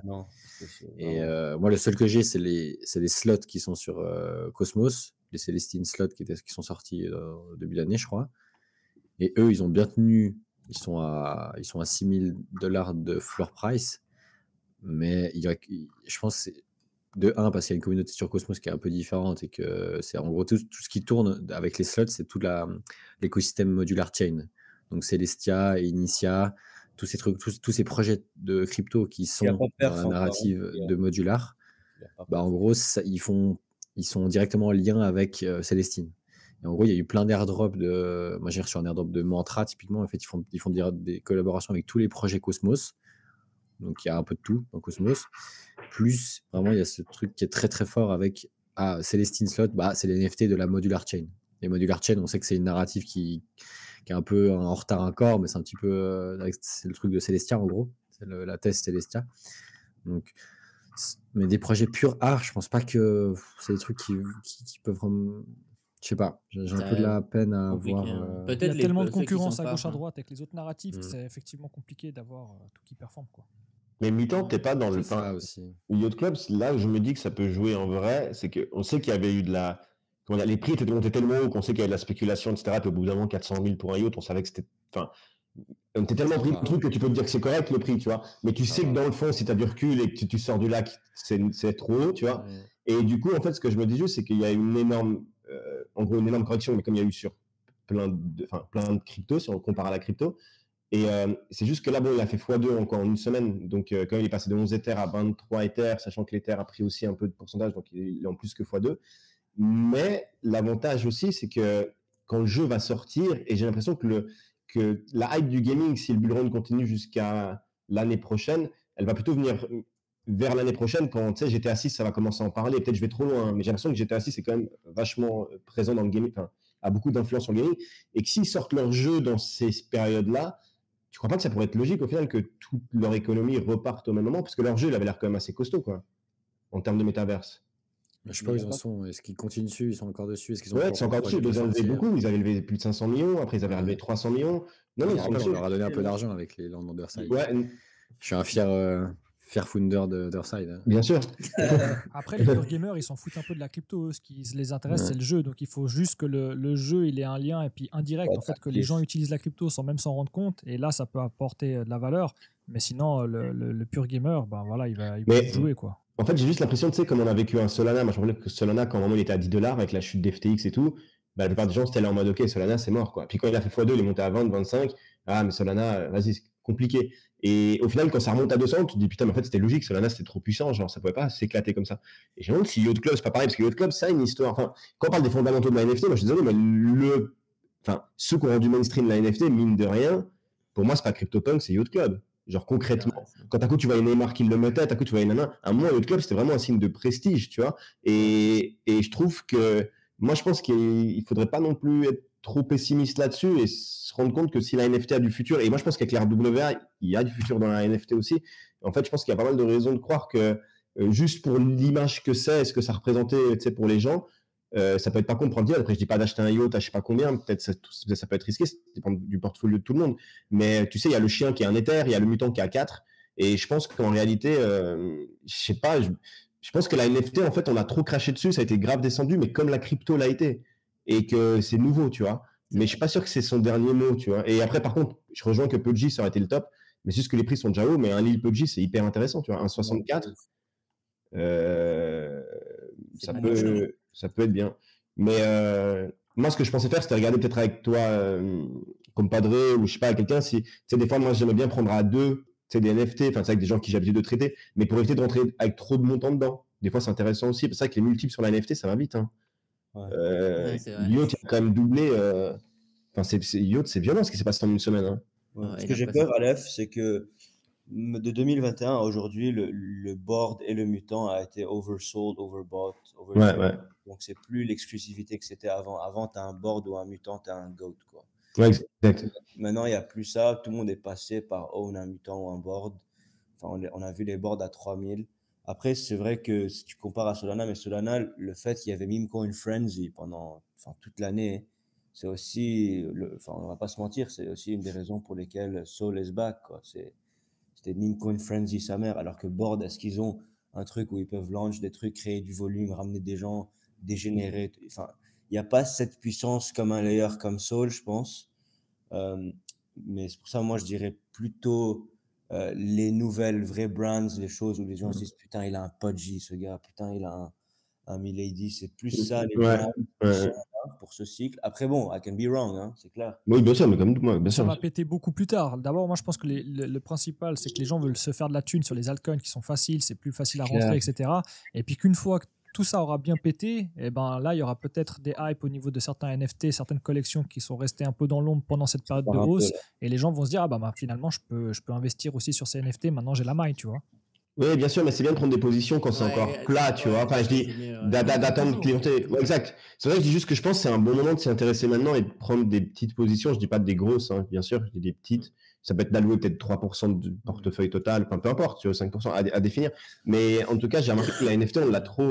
Et moi, le seul que j'ai, c'est les slots qui sont sur Cosmos, les Celestine slots qui sont sortis au début de l'année, je crois. Et eux, ils ont bien tenu. Ils sont à $6,000 de floor price. Mais je pense que c'est de 1 parce qu'il y a une communauté sur Cosmos qui est un peu différente et que c'est en gros tout ce qui tourne avec les slots, c'est tout l'écosystème modular chain. Donc Celestia, Initia, tous ces trucs, tous ces projets de crypto qui sont dans la narrative de modular, en gros, ils sont directement en lien avec Celestine. Et en gros, il y a eu plein d'airdrops moi j'ai reçu un airdrop de Mantra typiquement. En fait, ils font des collaborations avec tous les projets Cosmos. Donc il y a un peu de tout dans Cosmos. Plus vraiment, il y a ce truc qui est très très fort avec Celestine Slot, c'est les NFT de la modular chain. Les modular chain, on sait que c'est une narrative qui est un peu en retard encore, mais c'est un petit peu c'est le truc de Celestia en gros, c'est la thèse Celestia. Donc, mais des projets purs art, je pense pas que c'est des trucs qui peuvent vraiment. Je sais pas, j'ai un peu de la peine à voir. Il y a tellement de concurrence à gauche à droite avec les autres narratifs que c'est effectivement compliqué d'avoir tout qui performe, quoi. Mais mi-temps, t'es pas dans le aussi. Yacht Club, là je me dis que ça peut jouer en vrai, c'est qu'on sait qu'il y avait eu les prix étaient montés tellement haut qu'on sait qu'il y avait de la spéculation, etc. Puis au bout d'un moment, 400 000 pour un yacht, on savait que c'était. On était tellement pris le truc que tu peux te dire que c'est correct le prix, tu vois. Mais tu sais que dans le fond, si tu as du recul et que tu sors du lac, c'est trop haut, tu vois. Et du coup, en fait, ce que je me dis juste, c'est qu'il y a une énorme correction, mais comme il y a eu sur plein de cryptos, si on compare à la crypto. Et c'est juste que là, il a fait x2 encore en une semaine. Donc, quand il est passé de 11 Ethers à 23 Ethers, sachant que l'Ether a pris aussi un peu de pourcentage, donc il est en plus que x2. Mais l'avantage aussi, c'est que quand le jeu va sortir, et j'ai l'impression que la hype du gaming, si le bull run continue jusqu'à l'année prochaine, elle va plutôt venir vers l'année prochaine quand, tu sais, GTA 6, ça va commencer à en parler. Peut-être je vais trop loin, mais j'ai l'impression que GTA 6 est quand même vachement présent dans le gaming, a beaucoup d'influence sur le gaming, et que s'ils sortent leur jeu dans ces périodes-là, tu crois pas que ça pourrait être logique au final que toute leur économie reparte au même moment, parce que leur jeu, il avait l'air quand même assez costaud, quoi, en termes de métaverse. Je sais pas où ils en sont. Est-ce qu'ils continuent dessus? Ils sont encore dessus? Est-ce qu'ils sont ils sont encore dessus. Ils ont élevé beaucoup. Ils avaient élevé plus de 500 millions. Après, ils avaient élevé 300 millions. Non, on leur a donné un peu d'argent avec les Land Underside. Ouais. Je suis un fier founder d'Earthside. Bien sûr. Après, les pure gamers, ils s'en foutent un peu de la crypto. Ce qui les intéresse, c'est le jeu. Donc, il faut juste que le jeu, il ait un lien et puis indirect. En fait, que les gens utilisent la crypto sans même s'en rendre compte. Et là, ça peut apporter de la valeur. Mais sinon, le pur gamer, ben voilà, il va jouer, quoi. En fait, j'ai juste l'impression, tu sais, comme on a vécu un Solana, moi je me rappelle que Solana, quand vraiment il était à 10 $ avec la chute d'FTX et tout, la plupart des gens c'était là en mode ok, Solana c'est mort, quoi. Puis quand il a fait x2, il est monté à 20, 25, ah mais Solana, vas-y, c'est compliqué. Et au final, quand ça remonte à 200, tu te dis putain, mais en fait c'était logique, Solana c'était trop puissant, genre ça pouvait pas s'éclater comme ça. Et je me demande si Yacht Club c'est pas pareil, parce que Yacht Club, ça a une histoire. Enfin, quand on parle des fondamentaux de la NFT, moi je suis désolé, mais ceux qui ont rendu mainstream la NFT, mine de rien, pour moi c'est pas CryptoPunk, c'est Yacht Club. Genre concrètement, quand d'un coup tu vois une Neymar qui le mettait, d'un coup tu vois une nana, un moment Yacht Club c'était vraiment un signe de prestige, tu vois. Et je trouve que, moi je pense qu'il faudrait pas non plus être trop pessimiste là-dessus et se rendre compte que si la NFT a du futur, et moi je pense qu'avec l'RWA il y a du futur dans la NFT aussi. En fait, je pense qu'il y a pas mal de raisons de croire que juste pour l'image que c'est, ce que ça représentait, tu sais, pour les gens, ça peut être pas con de prendre dire. Après, je dis pas d'acheter un yacht à je sais pas combien, peut-être ça peut être risqué, ça dépend du portfolio de tout le monde. Mais tu sais, il y a le chien qui est un Ether, il y a le mutant qui est à 4. Et je pense qu'en réalité, je sais pas, je pense que la NFT, en fait, on a trop craché dessus, ça a été grave descendu, mais comme la crypto l'a été. Et que c'est nouveau, tu vois. Mais je suis pas sûr que c'est son dernier mot, tu vois. Et après, par contre, je rejoins que Pudgy, ça aurait été le top. Mais c'est juste que les prix sont déjà hauts, mais un Lil Pudgy, c'est hyper intéressant, tu vois. Un 64, ça peut être bien. Mais moi, ce que je pensais faire, c'était regarder peut-être avec toi, comme Padré, ou je sais pas, avec quelqu'un, si, tu sais, des fois, moi, j'aimais bien prendre à deux, tu sais, des NFT, enfin, c'est avec des gens qui j'ai l'habitude de traiter, mais pour éviter de rentrer avec trop de montants dedans. Des fois, c'est intéressant aussi. C'est ça que les multiples sur la NFT, ça va vite, hein. Yacht, il a quand même doublé. Enfin, Yacht, c'est violent ce qui s'est passé en une semaine, hein. Ce que j'ai peur, Aleph, c'est que de 2021 à aujourd'hui, le board et le mutant a été oversold, overbought, Ouais. Donc, c'est plus l'exclusivité que c'était avant. Avant, tu as un board ou un mutant, tu as un GOAT, quoi. Ouais, exact. Maintenant, il n'y a plus ça. Tout le monde est passé par own un mutant ou un board. Enfin, on a vu les boards à 3000. Après, c'est vrai que si tu compares à Solana, mais Solana, le fait qu'il y avait Meme Coin Frenzy pendant toute l'année, c'est aussi, on va pas se mentir, c'est aussi une des raisons pour lesquelles Sol is back, quoi. C'était Meme Coin Frenzy sa mère, alors que Board, est-ce qu'ils ont un truc où ils peuvent launch des trucs, créer du volume, ramener des gens, dégénérer. Enfin, il n'y a pas cette puissance comme un layer comme Sol, je pense. Mais c'est pour ça, moi, je dirais plutôt les nouvelles vraies brands, les choses où les gens se disent putain, il a un Pudgy, ce gars, putain, il a un Milady. C'est plus ça, les brands qui sont là pour ce cycle. Après, bon, I can be wrong, hein, c'est clair. Oui, bien sûr, mais comme moi, bien sûr. Ça va péter beaucoup plus tard. D'abord, moi, je pense que le principal, c'est que les gens veulent se faire de la thune sur les altcoins qui sont faciles, c'est plus facile à rentrer, etc. Et puis qu'une fois que tout ça aura bien pété, et ben là, il y aura peut-être des hypes au niveau de certains NFT, certaines collections qui sont restées un peu dans l'ombre pendant cette période de hausse. Et les gens vont se dire, finalement, je peux investir aussi sur ces NFT. Maintenant, j'ai la maille, tu vois. Oui, bien sûr, mais c'est bien de prendre des positions quand c'est encore plat, tu vois. Enfin, je dis d'attendre de clienter. Ouais, exact. C'est vrai que je dis juste que je pense que c'est un bon moment de s'y intéresser maintenant et de prendre des petites positions. Je dis pas des grosses, hein, bien sûr, je dis des petites. Ça peut être d'allouer peut-être 3% du portefeuille total, enfin, peu importe, tu vois, 5% à définir. Mais en tout cas, j'ai remarqué que la NFT, on l'a trop.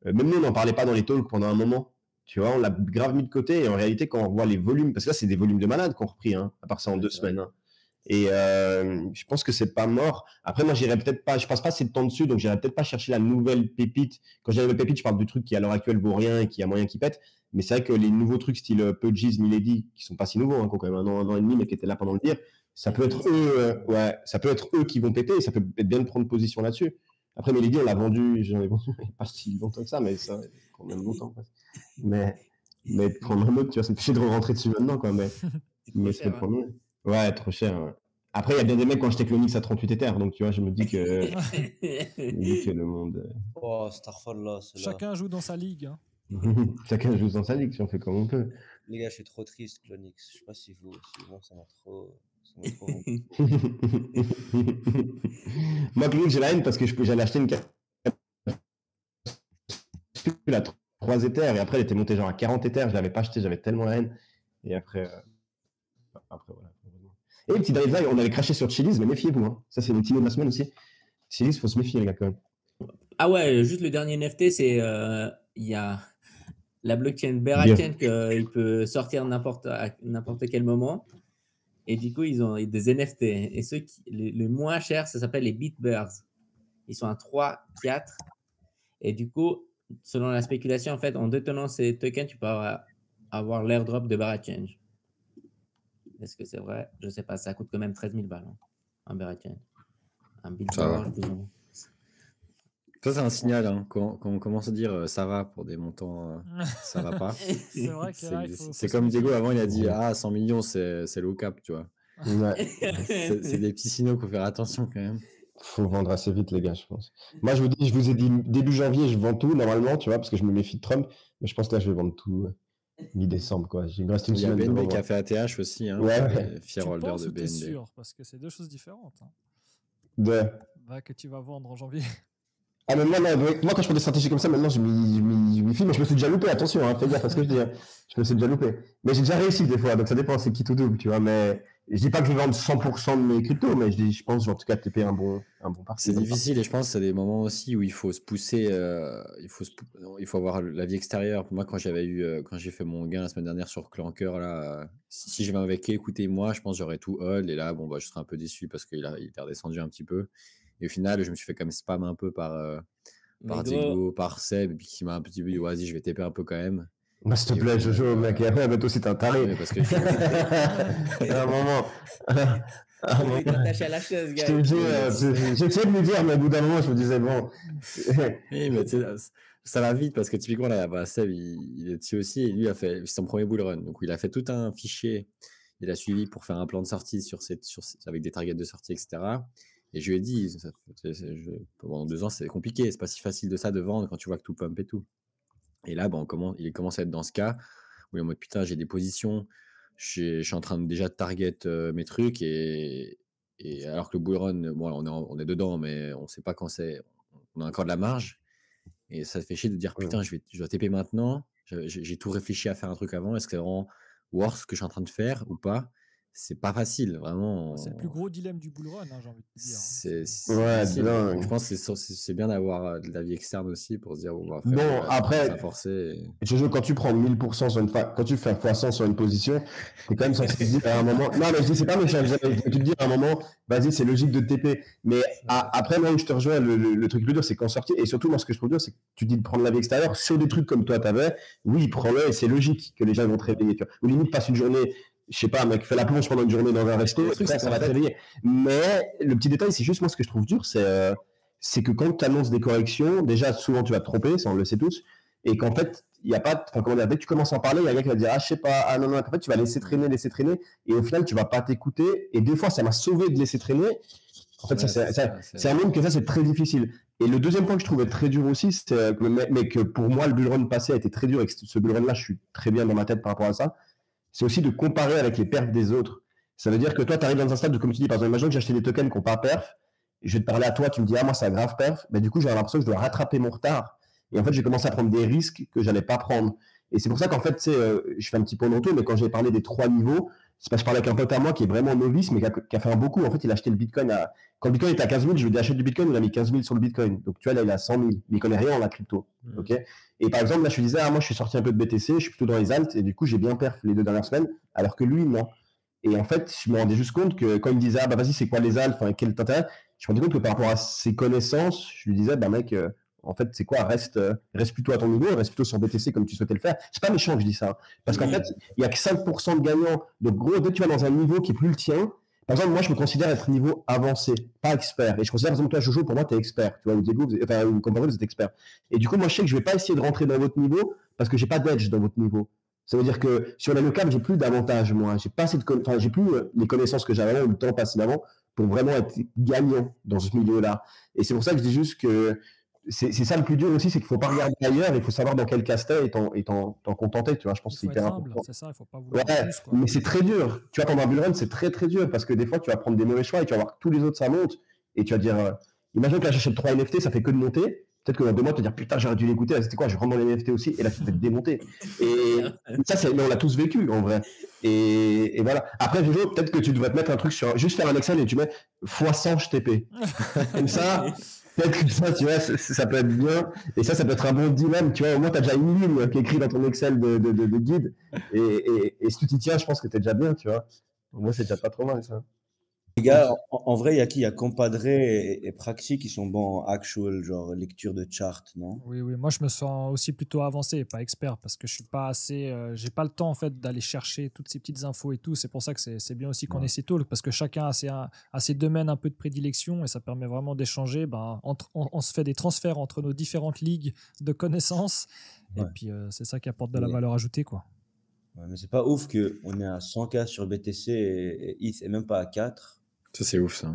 Même nous, on n'en parlait pas dans les talks pendant un moment. Tu vois, on l'a grave mis de côté. Et en réalité, quand on voit les volumes, parce que là, c'est des volumes de malades qu'on repris, hein, à part ça en 2 semaines. Hein. Et je pense que c'est pas mort. Après, moi, j'irai peut-être pas, je passe pas assez de temps dessus, donc j'irai peut-être pas chercher la nouvelle pépite. Quand j'ai la nouvelle pépite, je parle du truc qui à l'heure actuelle vaut rien et qui a moyen qui pète. Mais c'est vrai que les nouveaux trucs style Pudgy's, Milady, qui sont pas si nouveaux, hein, qui ont quand même un an et demi, mais qui étaient là pendant le dire, ça peut être eux, ça peut être eux qui vont péter et ça peut être bien de prendre position là-dessus. Après, Milady, on l'a vendu, j'en ai vendu pas si longtemps que ça, mais ça quand même longtemps. Mais prendre un autre, tu vois, ça me fait chier de rentrer dessus maintenant, quoi. Mais c'est prendre. Ouais, trop cher. Ouais. Après, il y a bien des mecs qui ont acheté Clonix à 38 Ethers, donc tu vois, je me dis que, le monde. Oh, Starfall, chacun joue dans sa ligue. Hein. Chacun joue dans sa ligue, si on fait comme on peut. Les gars, je suis trop triste, Clonix. Je sais pas si vous, moi, ça m'a trop. Moi, Clonix, j'ai la haine parce que j'allais acheter une carte à 3 Ethers et après, elle était montée genre à 40 Ethers. Je l'avais pas acheté, j'avais tellement la haine. Et après voilà. Et petit dernier vague, on avait craché sur Chili's, mais méfiez-vous. Hein. Ça, c'est le petit mot de la semaine aussi. Chili's, faut se méfier, les gars, quand même. Ah ouais, juste le dernier NFT, c'est il y a la blockchain Berachain qu'il peut sortir à n'importe quel moment. Et du coup, ils ont des NFT. Et ceux les moins chers, ça s'appelle les Bitbirds. Ils sont à 3, 4. Et du coup, selon la spéculation, en fait, en détenant ces tokens, tu peux avoir l'airdrop de Berachain. Est-ce que c'est vrai? Je sais pas, ça coûte quand même 13 000 balles. Hein. Amber Chain. Un bit Ça va. d'or, plus ou moins. Ça, c'est un signal. Hein. Quand on commence à dire ça va pour des montants, ça va pas. C'est vrai que là, il faut C'est se comme méfier. Diego avant, il a dit 100 millions, c'est low cap, tu vois. Ouais. C'est des petits signaux qu'il faut faire attention quand même. Faut vendre assez vite, les gars, je pense. Moi, je vous ai dit début janvier, je vends tout normalement, tu vois, parce que je me méfie de Trump. Mais je pense que là, je vais vendre tout mi-décembre, quoi. Il me reste une Il y a semaine devant BNB qui moi. a fait ATH aussi, hein, Ouais. fier Tu holder penses de ou t'es BNB. sûr? Parce que c'est deux choses différentes. Hein. De... Que tu vas vendre en janvier. Ah, mais moi, quand je prends des stratégies comme ça, maintenant, je m'y fie, mais je me suis déjà loupé, attention, hein, fais gaffe à ce que je dis. Hein. Je me suis déjà loupé. Mais j'ai déjà réussi des fois, donc ça dépend, c'est qui tout double, tu vois. Mais je dis pas que je vais vendre 100% de mes cryptos, mais je pense, en tout cas, TP un bon parti. C'est difficile et je pense que c'est des moments aussi où il faut se pousser, il faut avoir la vie extérieure. Moi, quand j'ai fait mon gain la semaine dernière sur Clanker, là, si je vais avec écoutez-moi, je pense que j'aurais tout hold et là, je serais un peu déçu parce qu'il est redescendu un petit peu. Et au final, je me suis fait quand même spam un peu par Diego, par Seb, et puis qui m'a un petit peu dit vas-y, je vais TP un peu quand même. Bah, s'il te plaît, Jojo, mec, et après, toi aussi, t'es un taré. Ouais, parce que à un moment. Il est attaché à la chaise, gars. J'essayais de me dire, mais au bout d'un moment, je me disais, bon. Oui, mais ça va vite parce que typiquement, là, Seb, il est dessus aussi et lui, il a fait son premier bull run. Donc, il a fait tout un fichier. Il a suivi pour faire un plan de sortie avec des targets de sortie, etc. Et je lui ai dit, pendant 2 ans, c'est compliqué. C'est pas si facile de vendre quand tu vois que tout pump et tout. Et là, il commence à être dans ce cas où il est en mode putain, j'ai des positions, je suis en train de déjà target mes trucs et alors que le bull run, on est dedans, mais on sait pas quand c'est, on a encore de la marge et ça te fait chier de dire putain, je dois TP maintenant, j'ai tout réfléchi à faire un truc avant, est-ce que c'est vraiment worth ce que je suis en train de faire ou pas? C'est pas facile, vraiment. C'est le plus gros dilemme du bull run, hein, j'ai envie de te dire. Je pense que c'est bien d'avoir de la vie externe aussi pour se dire après, forcer. Jojo, quand tu prends 1000% sur quand tu fais x100 sur une position, t'es quand même censé te dire à un moment. Non, mais je dis c'est pas méchant. Tu te dis à un moment, vas-y, c'est logique de TP. Mais après, moi où je te rejoins, le truc plus dur, c'est qu'en sortie, et surtout moi ce que je trouve dur, c'est que tu dis de prendre la vie extérieure sur des trucs comme toi t'avais. Oui, prends-le et c'est logique que les gens vont te réveiller. Tu vois. Ou limite passe une journée. Je sais pas, mec, fais la plonge pendant une journée dans un resto, ça va te réveiller. Mais le petit détail, c'est juste moi ce que je trouve dur, c'est que quand tu annonces des corrections, déjà souvent tu vas te tromper, ça on le sait tous, et qu'en fait, il n'y a pas, dès que tu commences à en parler, il y a un gars qui va dire je sais pas, non, en fait tu vas laisser traîner, et au final tu vas pas t'écouter, et des fois ça m'a sauvé de laisser traîner. En fait, c'est un monde que ça c'est très difficile. Et le deuxième point que je trouvais très dur aussi, mais que pour moi le bull run passé a été très dur, et que ce bull run là je suis très bien dans ma tête par rapport à ça. C'est aussi de comparer avec les perfs des autres. Ça veut dire que toi, tu arrives dans un stade de, comme tu dis, par exemple, imagine que j'ai acheté des tokens qui n'ont pas perf, et je vais te parler à toi, tu me dis, moi, ça a grave perf, mais du coup, j'ai l'impression que je dois rattraper mon retard. Et en fait, j'ai commencé à prendre des risques que j'allais pas prendre. Et c'est pour ça qu'en fait, je fais un petit peu de mais quand j'ai parlé des 3 niveaux, c'est parce que je parlais avec un pote à moi qui est vraiment novice, mais qui a fait un beaucoup. En fait, il a acheté le Bitcoin quand le Bitcoin était à 15 000, je lui ai dit achète du Bitcoin, il a mis 15 000 sur le Bitcoin. Donc, tu vois, là, il a 100 000. Mais il connaît rien en la crypto. OK? Et par exemple, là, je lui disais, moi, je suis sorti un peu de BTC, je suis plutôt dans les alts, et du coup, j'ai bien perf les 2 dernières semaines, alors que lui, non. Et en fait, je me rendais juste compte que quand il me disait, vas-y, c'est quoi les alts, quel t'intérêt, je me rendais compte que par rapport à ses connaissances, je lui disais, mec, en fait, c'est quoi, reste plutôt à ton niveau, reste plutôt sur BTC comme tu souhaitais le faire. C'est pas méchant que je dis ça. Parce qu'en fait, il y a que 5% de gagnants. Donc, gros, dès que tu vas dans un niveau qui est plus le tien, par exemple, moi, je me considère être niveau avancé, pas expert. Et je considère, par exemple, toi, Jojo, pour moi, tu es expert. Tu vois, ou Diego, ou comme vous êtes expert. Et du coup, moi, je sais que je vais pas essayer de rentrer dans votre niveau parce que j'ai pas d'edge dans votre niveau. Ça veut dire que sur la local, j'ai plus d'avantages, moi. J'ai pas assez j'ai plus les connaissances que j'avais avant ou le temps passé avant pour vraiment être gagnant dans ce milieu-là. Et c'est pour ça que je dis juste que c'est ça le plus dur aussi, c'est qu'il faut pas regarder ailleurs, il faut savoir dans quel casse t'es et t'en contenter, tu vois. Je pense que c'est hyper important. C'est ça, il faut pas vouloir plus, quoi. Mais c'est très dur. Tu vois, pendant un bull run, c'est très très dur parce que des fois, tu vas prendre des mauvais choix et tu vas voir que tous les autres ça monte et tu vas dire, imagine que là j'achète 3 NFT, ça fait que de monter. Peut-être que dans 2 mois, tu vas dire putain, j'aurais dû l'écouter, c'était quoi, je rentre dans les NFT aussi, et là tu te fais démonter. Et ça, on l'a tous vécu en vrai. Et voilà. Après, Jojo, peut-être que tu devrais te mettre un truc sur, juste faire un Excel et tu mets x100 je TP. Comme ça. Peut-être que ça, tu vois, ça peut être bien. Et ça peut être un bon dilemme. Tu vois, au moins, tu as déjà une ligne qui est écrite dans ton Excel de guide. Et si tu t'y tiens, je pense que tu es déjà bien, tu vois. Au moins, c'est déjà pas trop mal, ça. Les gars, en vrai, il y a qui? Il y a Compadre et Praxi qui sont bons en actual, genre lecture de chart, non? Oui, moi je me sens aussi plutôt avancé, pas expert, parce que je suis pas assez, j'ai pas le temps en fait d'aller chercher toutes ces petites infos et tout. C'est pour ça que c'est bien aussi qu'on ait ces talks, parce que chacun a ses domaines un peu de prédilection et ça permet vraiment d'échanger. Ben, on se fait des transferts entre nos différentes ligues de connaissances et puis c'est ça qui apporte de la valeur ajoutée, quoi. Ouais, mais c'est pas ouf qu'on est à 100K sur BTC et ETH et même pas à 4. Ça, c'est ouf, ça.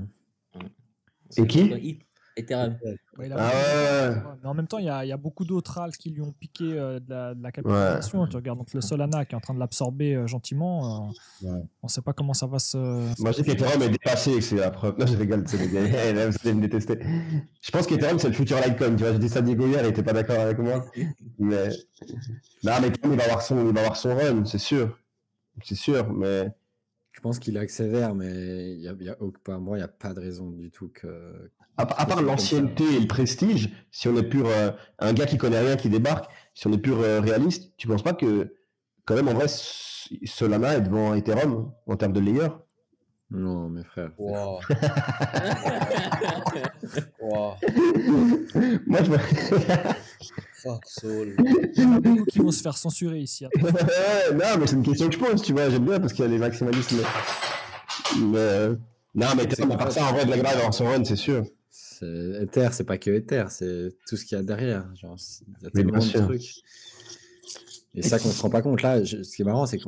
Et qui? Ethereum. Ouais, Ah ouais. Mais en même temps, il y a beaucoup d'autres ALT qui lui ont piqué de la capitalisation. Tu regardes donc le Solana qui est en train de l'absorber gentiment. On ne sait pas comment ça va se. Moi, je dis qu'Ethereum est dépassé, c'est la preuve. Non, je rigole, c'est des gars. Là, vous allez me détester. Je pense qu'Ethereum, c'est le futur Litecoin. Tu vois, j'ai dit ça à Diego hier, il n'était pas d'accord avec moi. Mais non, mais Ethereum, il va avoir son run, c'est sûr. C'est sûr, mais. Je pense qu'il accélère, mais pour moi, il n'y a pas de raison du tout que. À part l'ancienneté et le prestige, si on est pur. Un gars qui connaît rien qui débarque, si on est pur réaliste, tu penses pas que, quand même, en vrai, Solana est devant Ethereum en termes de layer? Non, mes frères. Wow. Wow. Moi, je me. Fuck Soul. Il y en a beaucoup qui vont se faire censurer ici. Non, mais c'est une question que je pose, tu vois. J'aime bien parce qu'il y a les maximalistes. Mais non, mais Ethereum, à part ça, en vrai, de la grave avoir son run, c'est sûr. Ether, c'est pas que Ether, c'est tout ce qu'il y a derrière. Genre, il y a Mais tellement bien de sûr. trucs. Et ça qu'on se rend pas compte. Là, ce qui est marrant, c'est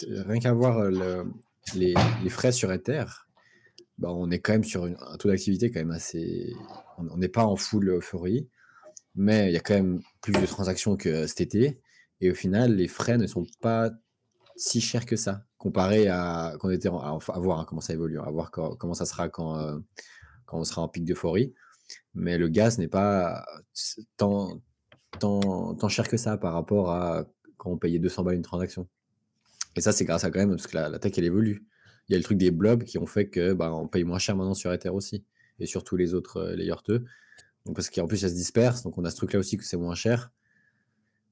rien qu'à voir les frais sur Ether, bah, on est quand même sur un taux d'activité quand même assez. On n'est pas en full euphorie, mais il y a quand même plus de transactions que cet été. Et au final, les frais ne sont pas si chers que ça, comparé à quand on était à voir hein, comment ça évolue, à voir comment ça sera quand on sera en pic d'euphorie. Mais le gaz n'est pas tant cher que ça par rapport à quand on payait 200 balles une transaction. Et ça, c'est grâce à quand même, parce que la tech, elle évolue. Il y a le truc des blobs qui ont fait que on paye moins cher maintenant sur Ether aussi, et sur tous les autres layers 2. Donc, parce qu'en plus, ça se disperse, donc on a ce truc-là aussi que c'est moins cher.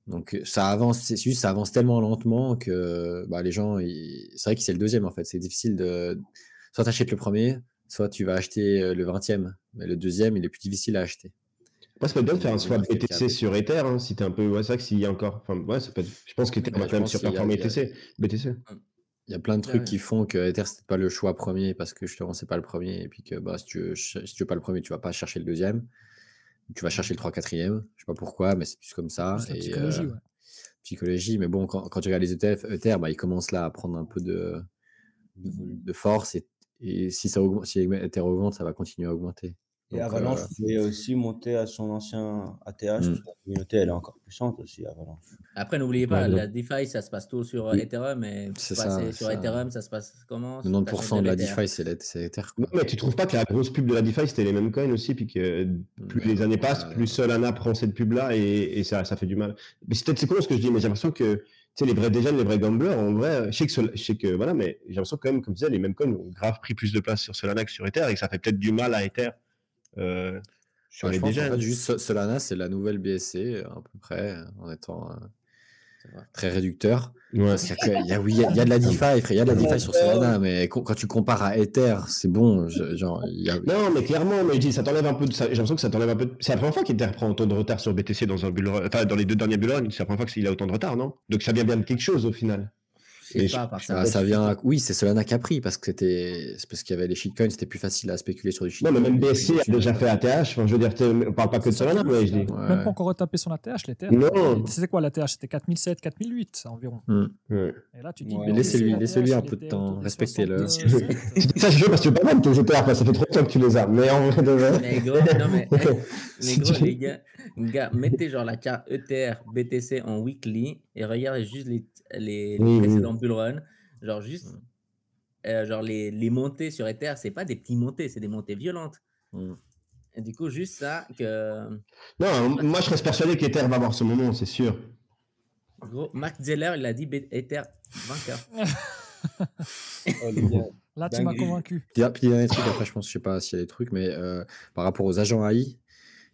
Donc ça avance, c'est juste ça avance tellement lentement que les gens, c'est vrai que c'est le deuxième en fait. C'est difficile de. Soit tu achètes le premier, soit tu vas acheter le 20e. Mais le deuxième, il est plus difficile à acheter. Moi, ça peut être bien de faire un swap BTC sur Ether, hein, si t'es un peu. Ouais, c'est vrai que s'il y a encore. Enfin, ouais, ça peut être. Je pense qu'Ether va quand même surperformer BTC. Il y a plein de trucs qui font que Ether, c'est pas le choix premier parce que justement, c'est pas le premier. Et puis que si tu veux pas le premier, tu vas pas chercher le deuxième. Tu vas chercher le 3, 4e. Je sais pas pourquoi, mais c'est plus comme ça. C'est la psychologie, ouais. Psychologie, mais bon, quand tu regardes les ETF, Ether, ils commencent là à prendre un peu de force. Et si Ether augmente, ça va continuer à augmenter. Et Avalanche est aussi monté à son ancien ATH, parce que la communauté, elle est encore puissante aussi, Avalanche. Après, n'oubliez pas, la DeFi, ça se passe tout sur Ethereum, mais sur Ethereum, ça se passe comment? 90% de la DeFi, c'est Ether. Non, mais tu trouves pas que la grosse pub de la DeFi, c'était les mêmes coins aussi, puis que plus les années passent, plus Solana prend cette pub-là, et ça fait du mal. Mais c'est con ce que je dis, mais j'ai l'impression que les vrais déjà, les vrais gamblers, en vrai, je sais que voilà, mais j'ai l'impression quand même, comme tu disais, les mêmes coins ont grave pris plus de place sur Solana que sur Ether, et que ça fait peut-être du mal à Ether. Sur les déjà. En fait, juste Solana, c'est la nouvelle BSC, à peu près, en étant très réducteur. Ouais. Parce qu'il y a de la DeFi, il y a de la DeFi sur Solana, mais quand tu compares à Ether, c'est bon. Non, mais clairement, mais je dis, ça t'enlève un peu de ça. J'ai l'impression que ça t'enlève un peu. C'est la première fois qu'Ether prend autant de retard sur BTC dans un bull run. Enfin, dans les 2 derniers bull runs, c'est la première fois qu'il a autant de retard, non? Donc ça vient bien de quelque chose au final. Ça vient. Oui, c'est Solana qui a pris parce qu'il y avait les shitcoins, c'était plus facile à spéculer sur du shitcoin. Non, mais même BSC a déjà fait ATH. Enfin, je veux dire, on parle pas que de Solana, mais je dis. Même pas encore retapé son ATH, l'Ether. Non. C'était quoi l'ATH? C'était 4007, 4008 environ. Et là, tu dis. Mais laissez-lui un peu de temps, respectez-le. Ça, je veux parce que tu veux pas mal tes Ether, ça fait trop de temps que tu les as. Mais en vrai de vrai. Mais gros, non, mais gros, les gars, mettez genre la carte Ether, BTC en weekly et regardez juste les précédents bull run. Genre juste genre les montées sur Ether, c'est pas des petits montées, c'est des montées violentes. Et du coup, juste ça que. Non, moi je reste persuadé qu'Ether va avoir ce moment, c'est sûr. Gros, Mark Zeller, il a dit Ether vainqueur. Là, tu m'as convaincu. Puis il y a des trucs, après, je pense, je sais pas s'il y a des trucs, mais par rapport aux agents AI,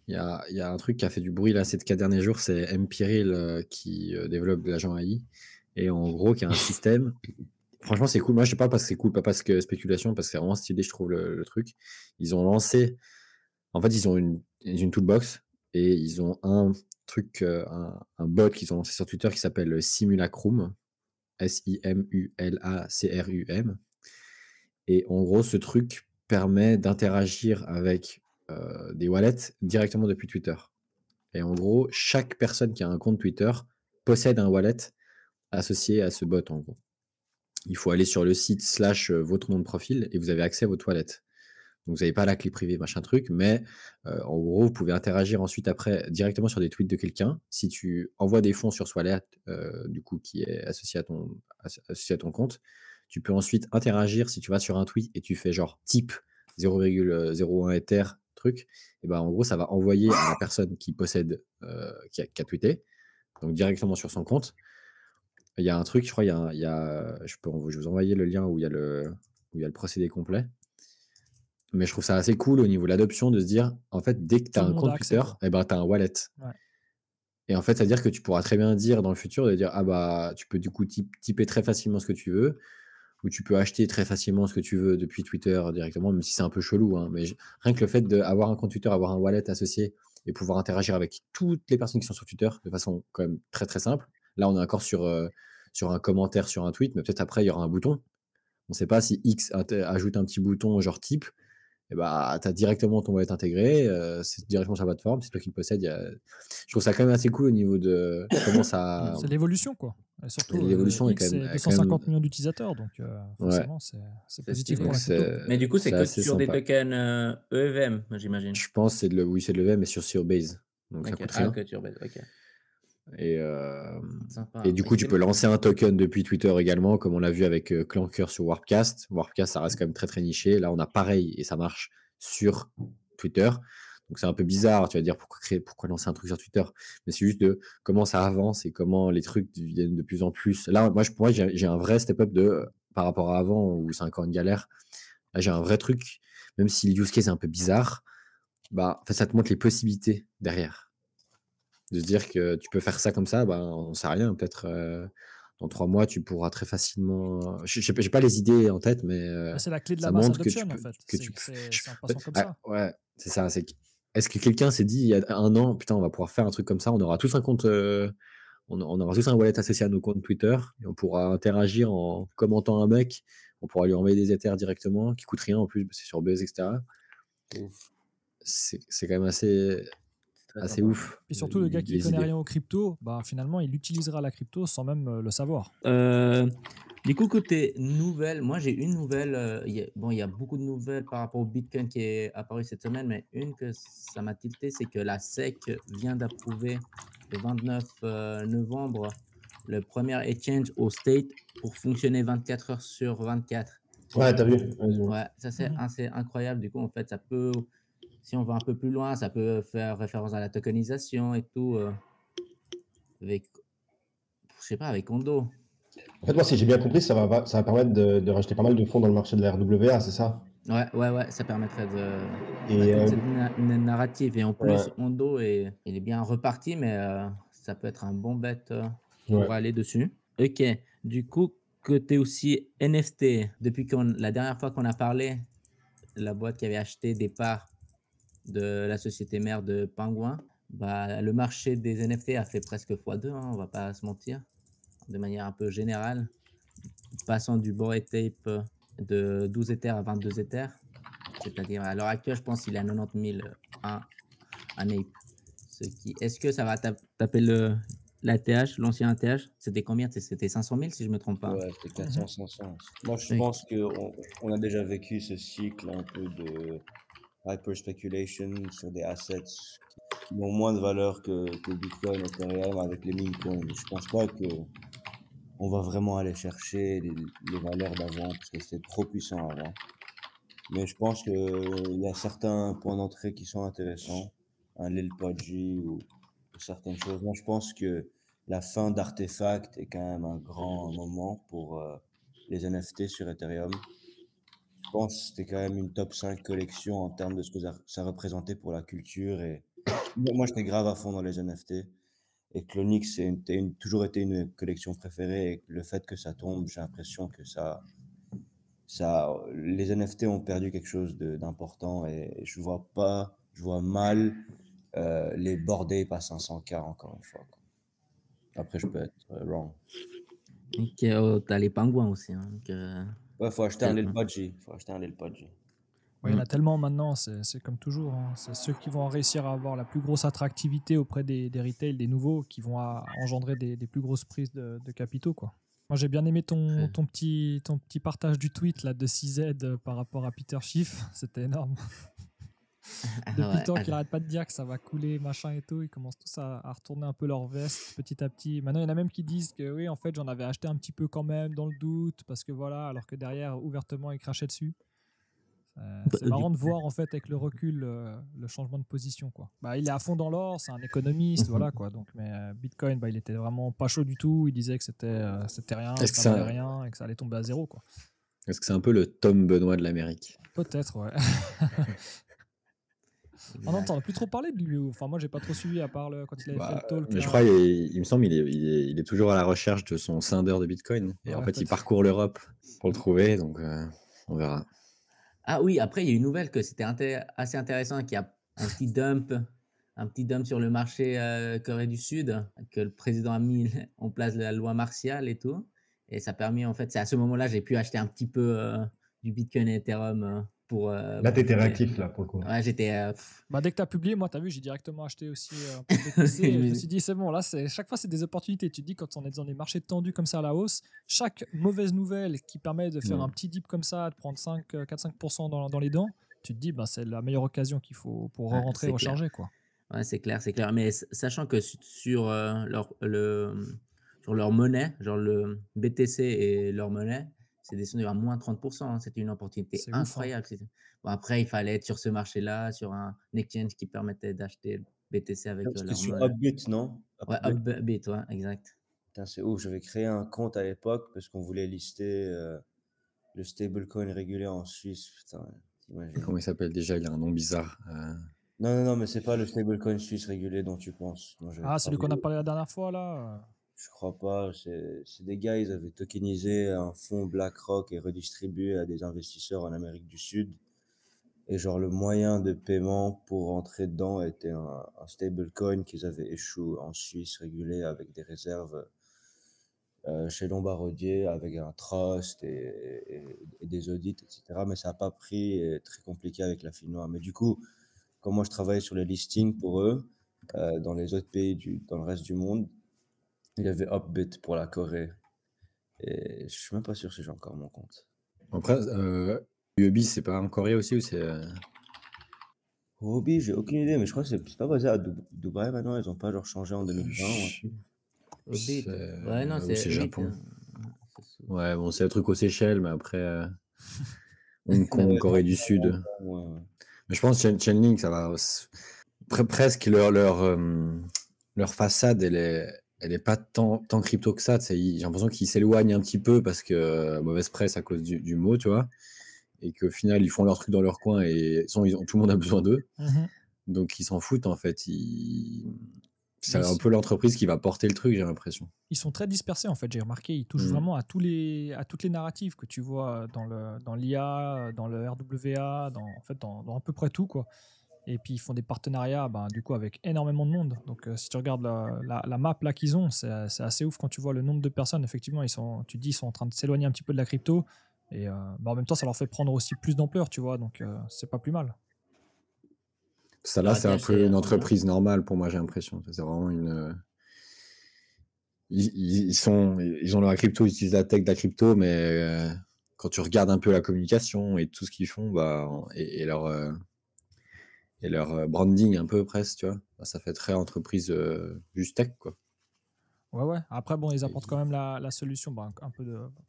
il y a un truc qui a fait du bruit là ces 4 derniers jours, c'est Empiril qui développe de l'agent AI. Et en gros, qui a un système Franchement, c'est cool. Moi, je parle parce que c'est cool, pas parce que spéculation, parce que c'est vraiment stylé, je trouve, le truc. Ils ont lancé. En fait, ils ont une toolbox et ils ont un truc, un bot qu'ils ont lancé sur Twitter qui s'appelle Simulacrum. Simulacrum. Et en gros, ce truc permet d'interagir avec des wallets directement depuis Twitter. Et en gros, chaque personne qui a un compte Twitter possède un wallet associé à ce bot, en gros. Il faut aller sur le site / votre nom de profil et vous avez accès à votre wallet. Donc, vous n'avez pas la clé privée, machin truc, mais en gros, vous pouvez interagir ensuite après directement sur des tweets de quelqu'un. Si tu envoies des fonds sur ce wallet, du coup, qui est associé à ton compte, tu peux ensuite interagir si tu vas sur un tweet et tu fais genre type 0,01 Ether, truc, et ben en gros, ça va envoyer à la personne qui possède, qui a tweeté, donc directement sur son compte. Il y a un truc, je crois, je vais vous envoyer le lien où il y a le procédé complet. Mais je trouve ça assez cool au niveau de l'adoption de se dire, en fait, dès que tu as un compte Twitter, tu as un wallet. Ouais. Et en fait, c'est-à-dire que tu pourras très bien dire dans le futur, de dire, tu peux du coup typer très facilement ce que tu veux, ou tu peux acheter très facilement ce que tu veux depuis Twitter directement, même si c'est un peu chelou. Hein, mais rien que le fait d'avoir un compte Twitter, avoir un wallet associé et pouvoir interagir avec toutes les personnes qui sont sur Twitter de façon quand même très très simple. Là, on est encore sur un commentaire sur un tweet, mais peut-être après, il y aura un bouton. On ne sait pas si X ajoute un petit bouton genre type. Et tu as directement ton wallet intégré, c'est directement sur la plateforme, c'est toi qui le possèdes. Je trouve ça quand même assez cool au niveau de comment ça. C'est l'évolution, quoi. Et surtout, l'évolution est X, quand même. c'est 250 millions d'utilisateurs, donc forcément, c'est positif pour la crypto. Mais du coup, c'est que sur des sympa. tokens EVM, j'imagine. Je pense que c'est de l'EVM, mais sur Base. Donc ça coûte rien. Ok, sur Base, ok. Et du coup, tu peux lancer un token depuis Twitter également, comme on l'a vu avec Clanker sur Warpcast. Warpcast, ça reste quand même très très niché. Là, on a pareil et ça marche sur Twitter. Donc c'est un peu bizarre. Tu vas dire pourquoi lancer un truc sur Twitter, mais c'est juste de comment ça avance et comment les trucs viennent de plus en plus. Là, moi, j'ai un vrai step-up par rapport à avant où c'est encore une galère. Là, j'ai un vrai truc, même si le use case est un peu bizarre. En fait, ça te montre les possibilités derrière. De se dire que tu peux faire ça comme ça, on sait rien. Peut-être dans 3 mois, tu pourras très facilement. Je n'ai pas les idées en tête, mais c'est la clé de la ça mass montre adoption, que en fait. C'est en passant comme ça. Ouais, c'est ça. Est-ce que quelqu'un s'est dit il y a 1 an, putain, on va pouvoir faire un truc comme ça, on aura tous un compte, on aura tous un wallet associé à nos comptes Twitter et on pourra interagir en commentant un mec, on pourra lui envoyer des Ethers directement, qui coûtent rien en plus, c'est sur Buzz, etc. C'est quand même assez ouf. Et surtout, le gars qui ne connaît rien aux crypto, finalement, il utilisera la crypto sans même le savoir. Du coup, côté nouvelles, moi j'ai une nouvelle. Il y a beaucoup de nouvelles par rapport au Bitcoin qui est apparu cette semaine, mais une que ça m'a tilté, c'est que la SEC vient d'approuver le 29 novembre le premier exchange au state pour fonctionner 24 heures sur 24. Ouais, t'as vu. Ouais, ça c'est incroyable. Du coup, en fait, ça peut, si on va un peu plus loin, ça peut faire référence à la tokenisation et tout, avec, je sais pas, avec Ondo. En fait, moi, si j'ai bien compris, ça va permettre de rajouter pas mal de fonds dans le marché de la RWA, c'est ça? Ouais, ça permettrait une narrative. Et en plus, Ondo, il est bien reparti, mais ça peut être un bon bet pour aller dessus. Ok, du coup, côté aussi NFT, depuis la dernière fois qu'on a parlé, la boîte qui avait acheté des parts de la société mère de Penguin, le marché des NFT a fait presque x2, on va pas se mentir, de manière un peu générale, passant du Bored Tape de 12 Ethers à 22 Ethers. C'est-à-dire, à l'heure actuelle, je pense qu'il est à 90 000 un ape. Est-ce que ça va taper l'ATH, l'ancien ATH? C'était combien? C'était 500 000 si je ne me trompe pas. Ouais, c'était 400, 500. Moi, je pense qu'on a déjà vécu ce cycle un peu de hyper speculation sur des assets qui ont moins de valeur que Bitcoin, Ethereum avec les meme coins. Je pense pas qu'on va vraiment aller chercher les valeurs d'avant parce que c'était trop puissant avant. Mais je pense qu'il y a certains points d'entrée qui sont intéressants, un Lil Pudgy ou certaines choses. Moi, je pense que la fin d'Artefact est quand même un grand moment pour les NFT sur Ethereum. Je pense que c'était quand même une top 5 collection en termes de ce que ça représentait pour la culture. Et moi, j'étais grave à fond dans les NFT. Et que l'Onyx c'est toujours été une collection préférée. Et le fait que ça tombe, j'ai l'impression que les NFT ont perdu quelque chose d'important et je vois mal les border pas 500K encore une fois, quoi. Après, je peux être wrong. Et t'as les pingouins aussi. Hein, Ouais, faut acheter un Lil Pudgy. Ouais, il y en a tellement maintenant, c'est comme toujours. Hein. C'est ceux qui vont réussir à avoir la plus grosse attractivité auprès des retail, des nouveaux, qui vont engendrer des plus grosses prises de capitaux, quoi. Moi, j'ai bien aimé ton petit partage du tweet là, de CZ par rapport à Peter Schiff. C'était énorme. Depuis le temps qu'il n'arrête pas de dire que ça va couler, machin et tout, ils commencent tous à retourner un peu leur veste petit à petit. Maintenant, il y en a même qui disent que oui, en fait, j'en avais acheté un petit peu quand même dans le doute, parce que voilà, alors que derrière, ouvertement, ils crachaient dessus. C'est marrant de voir en fait avec le recul le changement de position, quoi. Bah, il est à fond dans l'or, c'est un économiste, voilà quoi. Donc, mais Bitcoin, bah, il était vraiment pas chaud du tout. Il disait que c'était rien, que ça valait rien et que ça allait tomber à zéro, quoi. Est-ce que c'est un peu le Tom Benoît de l'Amérique? Peut-être, ouais. On n'entend plus trop parler de lui. Enfin, moi, j'ai pas trop suivi à part quand il avait fait le talk. Mais je crois, il me semble, il est toujours à la recherche de son scindeur de Bitcoin. Et en fait, il parcourt l'Europe pour le trouver, donc on verra. Ah oui, après, il y a une nouvelle que c'était assez intéressant, qu'il y a un petit dump sur le marché Corée du Sud, que le président a mis en place la loi martiale et tout. Et ça a permis, en fait, c'est à ce moment-là, j'ai pu acheter un petit peu du Bitcoin et Ethereum pour... là, tu étais réactif, là, pour le coup. Ouais, j'étais... Bah, dès que tu as publié, moi, tu as vu, j'ai directement acheté aussi un peu de BTC. Et je me suis dit, c'est bon, là, chaque fois, c'est des opportunités. Tu te dis, quand on est dans des marchés tendus comme ça à la hausse, chaque mauvaise nouvelle qui permet de faire un petit dip comme ça, de prendre 4-5% dans les dents, tu te dis, bah, c'est la meilleure occasion qu'il faut pour rentrer, recharger, quoi. Ouais, c'est clair. Mais sachant que sur leur monnaie, genre le BTC et leur monnaie, c'est descendu à moins 30%. Hein. C'était une opportunité incroyable. Ouf, hein. Bon, après, il fallait être sur ce marché-là, sur un exchange qui permettait d'acheter le BTC avec leur monnaie. Sur Upbit, non? Ouais, Upbit, ouais, exact. Putain, c'est ouf. J'avais créé un compte à l'époque parce qu'on voulait lister le stablecoin régulé en Suisse. Putain, comment il s'appelle déjà? Il a un nom bizarre. Non, mais c'est pas le stablecoin suisse régulé dont tu penses. Moi, celui qu'on a parlé la dernière fois, là. Je crois pas. C'est des gars, ils avaient tokenisé un fonds BlackRock et redistribué à des investisseurs en Amérique du Sud. Et genre, le moyen de paiement pour rentrer dedans était un stablecoin qu'ils avaient échoué en Suisse régulé avec des réserves chez Lombardier, avec un trust et des audits, etc. Mais ça n'a pas pris, et très compliqué avec la FINOA. Mais du coup, quand moi je travaillais sur les listings pour eux, dans les autres pays, dans le reste du monde, il y avait Upbit pour la Corée. Et je suis même pas sûr si j'ai encore mon compte. Après, Huobi, c'est pas en Corée aussi ou c'est... Huobi, j'ai aucune idée, mais je crois que c'est pas basé à Dubaï maintenant. Ils ont pas genre changé en 2020. Ouais, non, c'est Japon. Ouais, bon, c'est un truc aux Seychelles, mais après, Hong Kong, Corée du Sud. Ouais. Mais je pense que Chainlink, ça va... presque leur façade, elle est pas tant crypto que ça. J'ai l'impression qu'ils s'éloignent un petit peu parce que mauvaise presse à cause du mot, tu vois. Et qu'au final, ils font leur truc dans leur coin et tout le monde a besoin d'eux. Donc, ils s'en foutent, en fait. C'est un peu l'entreprise qui va porter le truc, j'ai l'impression. Ils sont très dispersés, en fait, j'ai remarqué. Ils touchent vraiment à toutes les narratives que tu vois dans l'IA, dans le RWA, dans à peu près tout, quoi. Et puis, ils font des partenariats, du coup, avec énormément de monde. Donc, si tu regardes la map là qu'ils ont, c'est assez ouf quand tu vois le nombre de personnes. Effectivement, tu te dis, ils sont en train de s'éloigner un petit peu de la crypto. Et en même temps, ça leur fait prendre aussi plus d'ampleur, tu vois. Donc, c'est pas plus mal. Ça, là, c'est un peu une entreprise normale pour moi, j'ai l'impression. C'est vraiment une... Ils ont la crypto, ils utilisent la tech de la crypto, mais quand tu regardes un peu la communication et tout ce qu'ils font, et leur branding un peu presque, tu vois, ça fait très entreprise juste tech, quoi. Ouais. Après, bon, ils apportent quand même la solution, un peu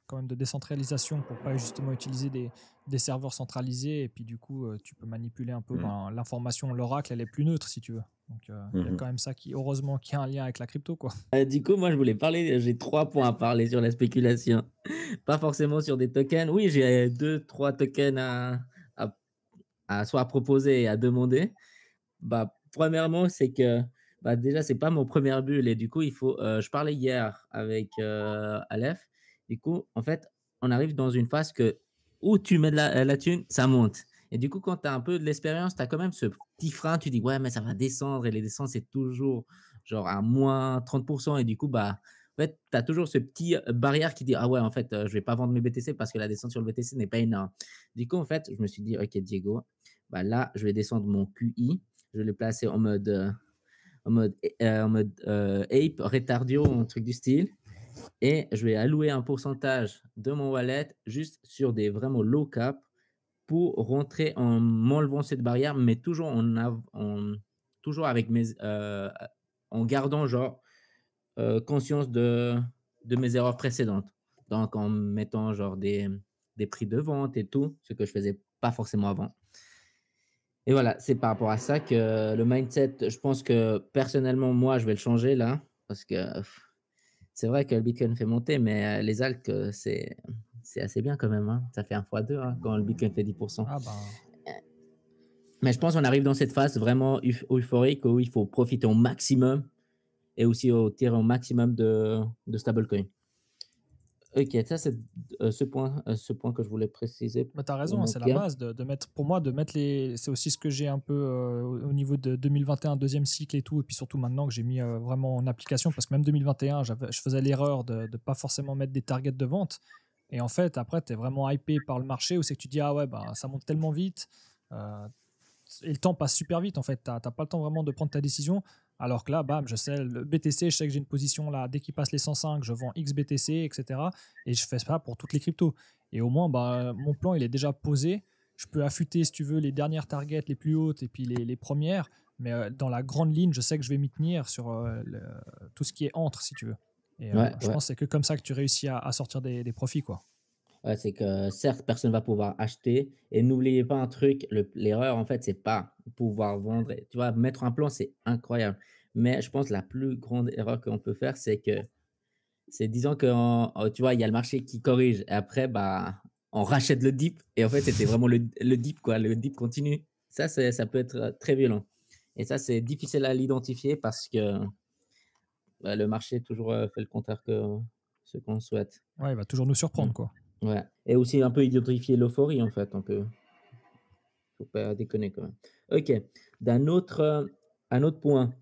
quand même de décentralisation pour pas justement utiliser des serveurs centralisés. Et puis, du coup, tu peux manipuler un peu l'information. L'oracle, elle est plus neutre, si tu veux. Donc, il y a quand même ça heureusement, qui a un lien avec la crypto, quoi. Du coup, moi, je voulais parler, j'ai 3 points à parler sur la spéculation. Pas forcément sur des tokens. Oui, j'ai 2-3 tokens soit à proposer et à demander. Premièrement, c'est que Bah, déjà, c'est pas mon première bulle et du coup, il faut, je parlais hier avec, Aleph. Du coup, en fait, on arrive dans une phase que où tu mets de la thune, ça monte et du coup, quand tu as un peu de l'expérience, tu as quand même ce petit frein, tu dis: «Ouais, mais ça va descendre» et les descentes, c'est toujours genre à moins 30 et du coup, bah, en fait, tu as toujours ce petit, barrière qui dit: «Ah ouais, en fait, je vais pas vendre mes BTC parce que la descente sur le BTC n'est pas énorme». Du coup, en fait, je me suis dit: «OK, Diego, bah, là, je vais descendre mon QI, je vais le placer en mode ape, retardio, un truc du style. Et je vais allouer un pourcentage de mon wallet juste sur des vraiment low cap pour rentrer en m'enlevant cette barrière, mais toujours toujours avec en gardant genre conscience de mes erreurs précédentes. Donc en mettant genre des prix de vente et tout, ce que je faisais pas forcément avant. Et voilà, c'est par rapport à ça que le mindset, je pense que personnellement, moi, je vais le changer là, parce que c'est vrai que le Bitcoin fait monter, mais les alts, c'est assez bien quand même, hein. Ça fait 1 fois 2 hein, quand le Bitcoin fait 10%. Ah ben, Mais je pense qu'on arrive dans cette phase vraiment euphorique où il faut profiter au maximum et aussi tirer au maximum de stablecoin. Ok, ça c'est ce point que je voulais préciser bah, tu as pour raison, hein, mon c'est la cas. base de mettre, pour moi, de mettre les. C'est aussi ce que j'ai un peu au niveau de 2021, deuxième cycle et tout, et puis surtout maintenant que j'ai mis vraiment en application, parce que même 2021, je faisais l'erreur de ne pas forcément mettre des targets de vente. Et en fait, après, tu es vraiment hypé par le marché où c'est que tu dis, ah ouais, bah, ça monte tellement vite. euh, et le temps passe super vite en fait. Tu n'as pas le temps vraiment de prendre ta décision. Alors que là, bam, je sais, le BTC, je sais que j'ai une position là, dès qu'il passe les 105, je vends XBTC, etc. Et je fais ça pour toutes les cryptos. Et au moins, bah, mon plan, il est déjà posé. Je peux affûter, si tu veux, les dernières targets les plus hautes et puis les premières. Mais dans la grande ligne, je sais que je vais m'y tenir sur tout ce qui est entre, si tu veux. Et Ouais, je ouais. pense que c'est que comme ça que tu réussis à sortir des profits, quoi. Ouais, c'est que certes, personne ne va pouvoir acheter. Et n'oubliez pas un truc, l'erreur, en fait, c'est pas pouvoir vendre. Tu vois, mettre un plan, c'est incroyable. Mais je pense que la plus grande erreur qu'on peut faire, c'est disons que tu vois, il y a le marché qui corrige. Et après, bah, on rachète le dip. Et en fait, c'était vraiment le dip, quoi. Le dip continue. Ça peut être très violent. Et ça, c'est difficile à l'identifier parce que bah, le marché toujours fait le contraire que ce qu'on souhaite. Ouais, il va toujours nous Mm. surprendre, quoi. Ouais. Et aussi un peu identifier l'euphorie, en fait. Faut pas déconner quand même. Ok. Un autre point.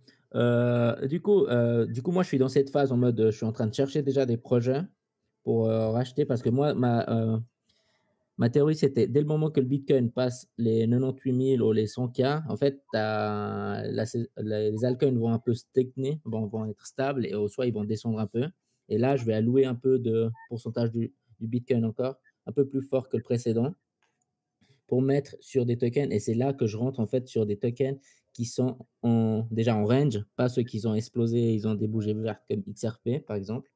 Du coup, moi, je suis dans cette phase en mode, je suis en train de chercher déjà des projets pour racheter parce que moi, ma théorie, c'était dès le moment que le Bitcoin passe les 98 000 ou les 100K, en fait, les altcoins vont un peu stagner, vont être stables et soit ils vont descendre un peu. Et là, je vais allouer un peu de pourcentage du Bitcoin encore, un peu plus fort que le précédent pour mettre sur des tokens. Et c'est là que je rentre en fait sur des tokens qui sont déjà en range, pas ceux qui ont explosé, ils ont des bougies vertes comme XRP par exemple.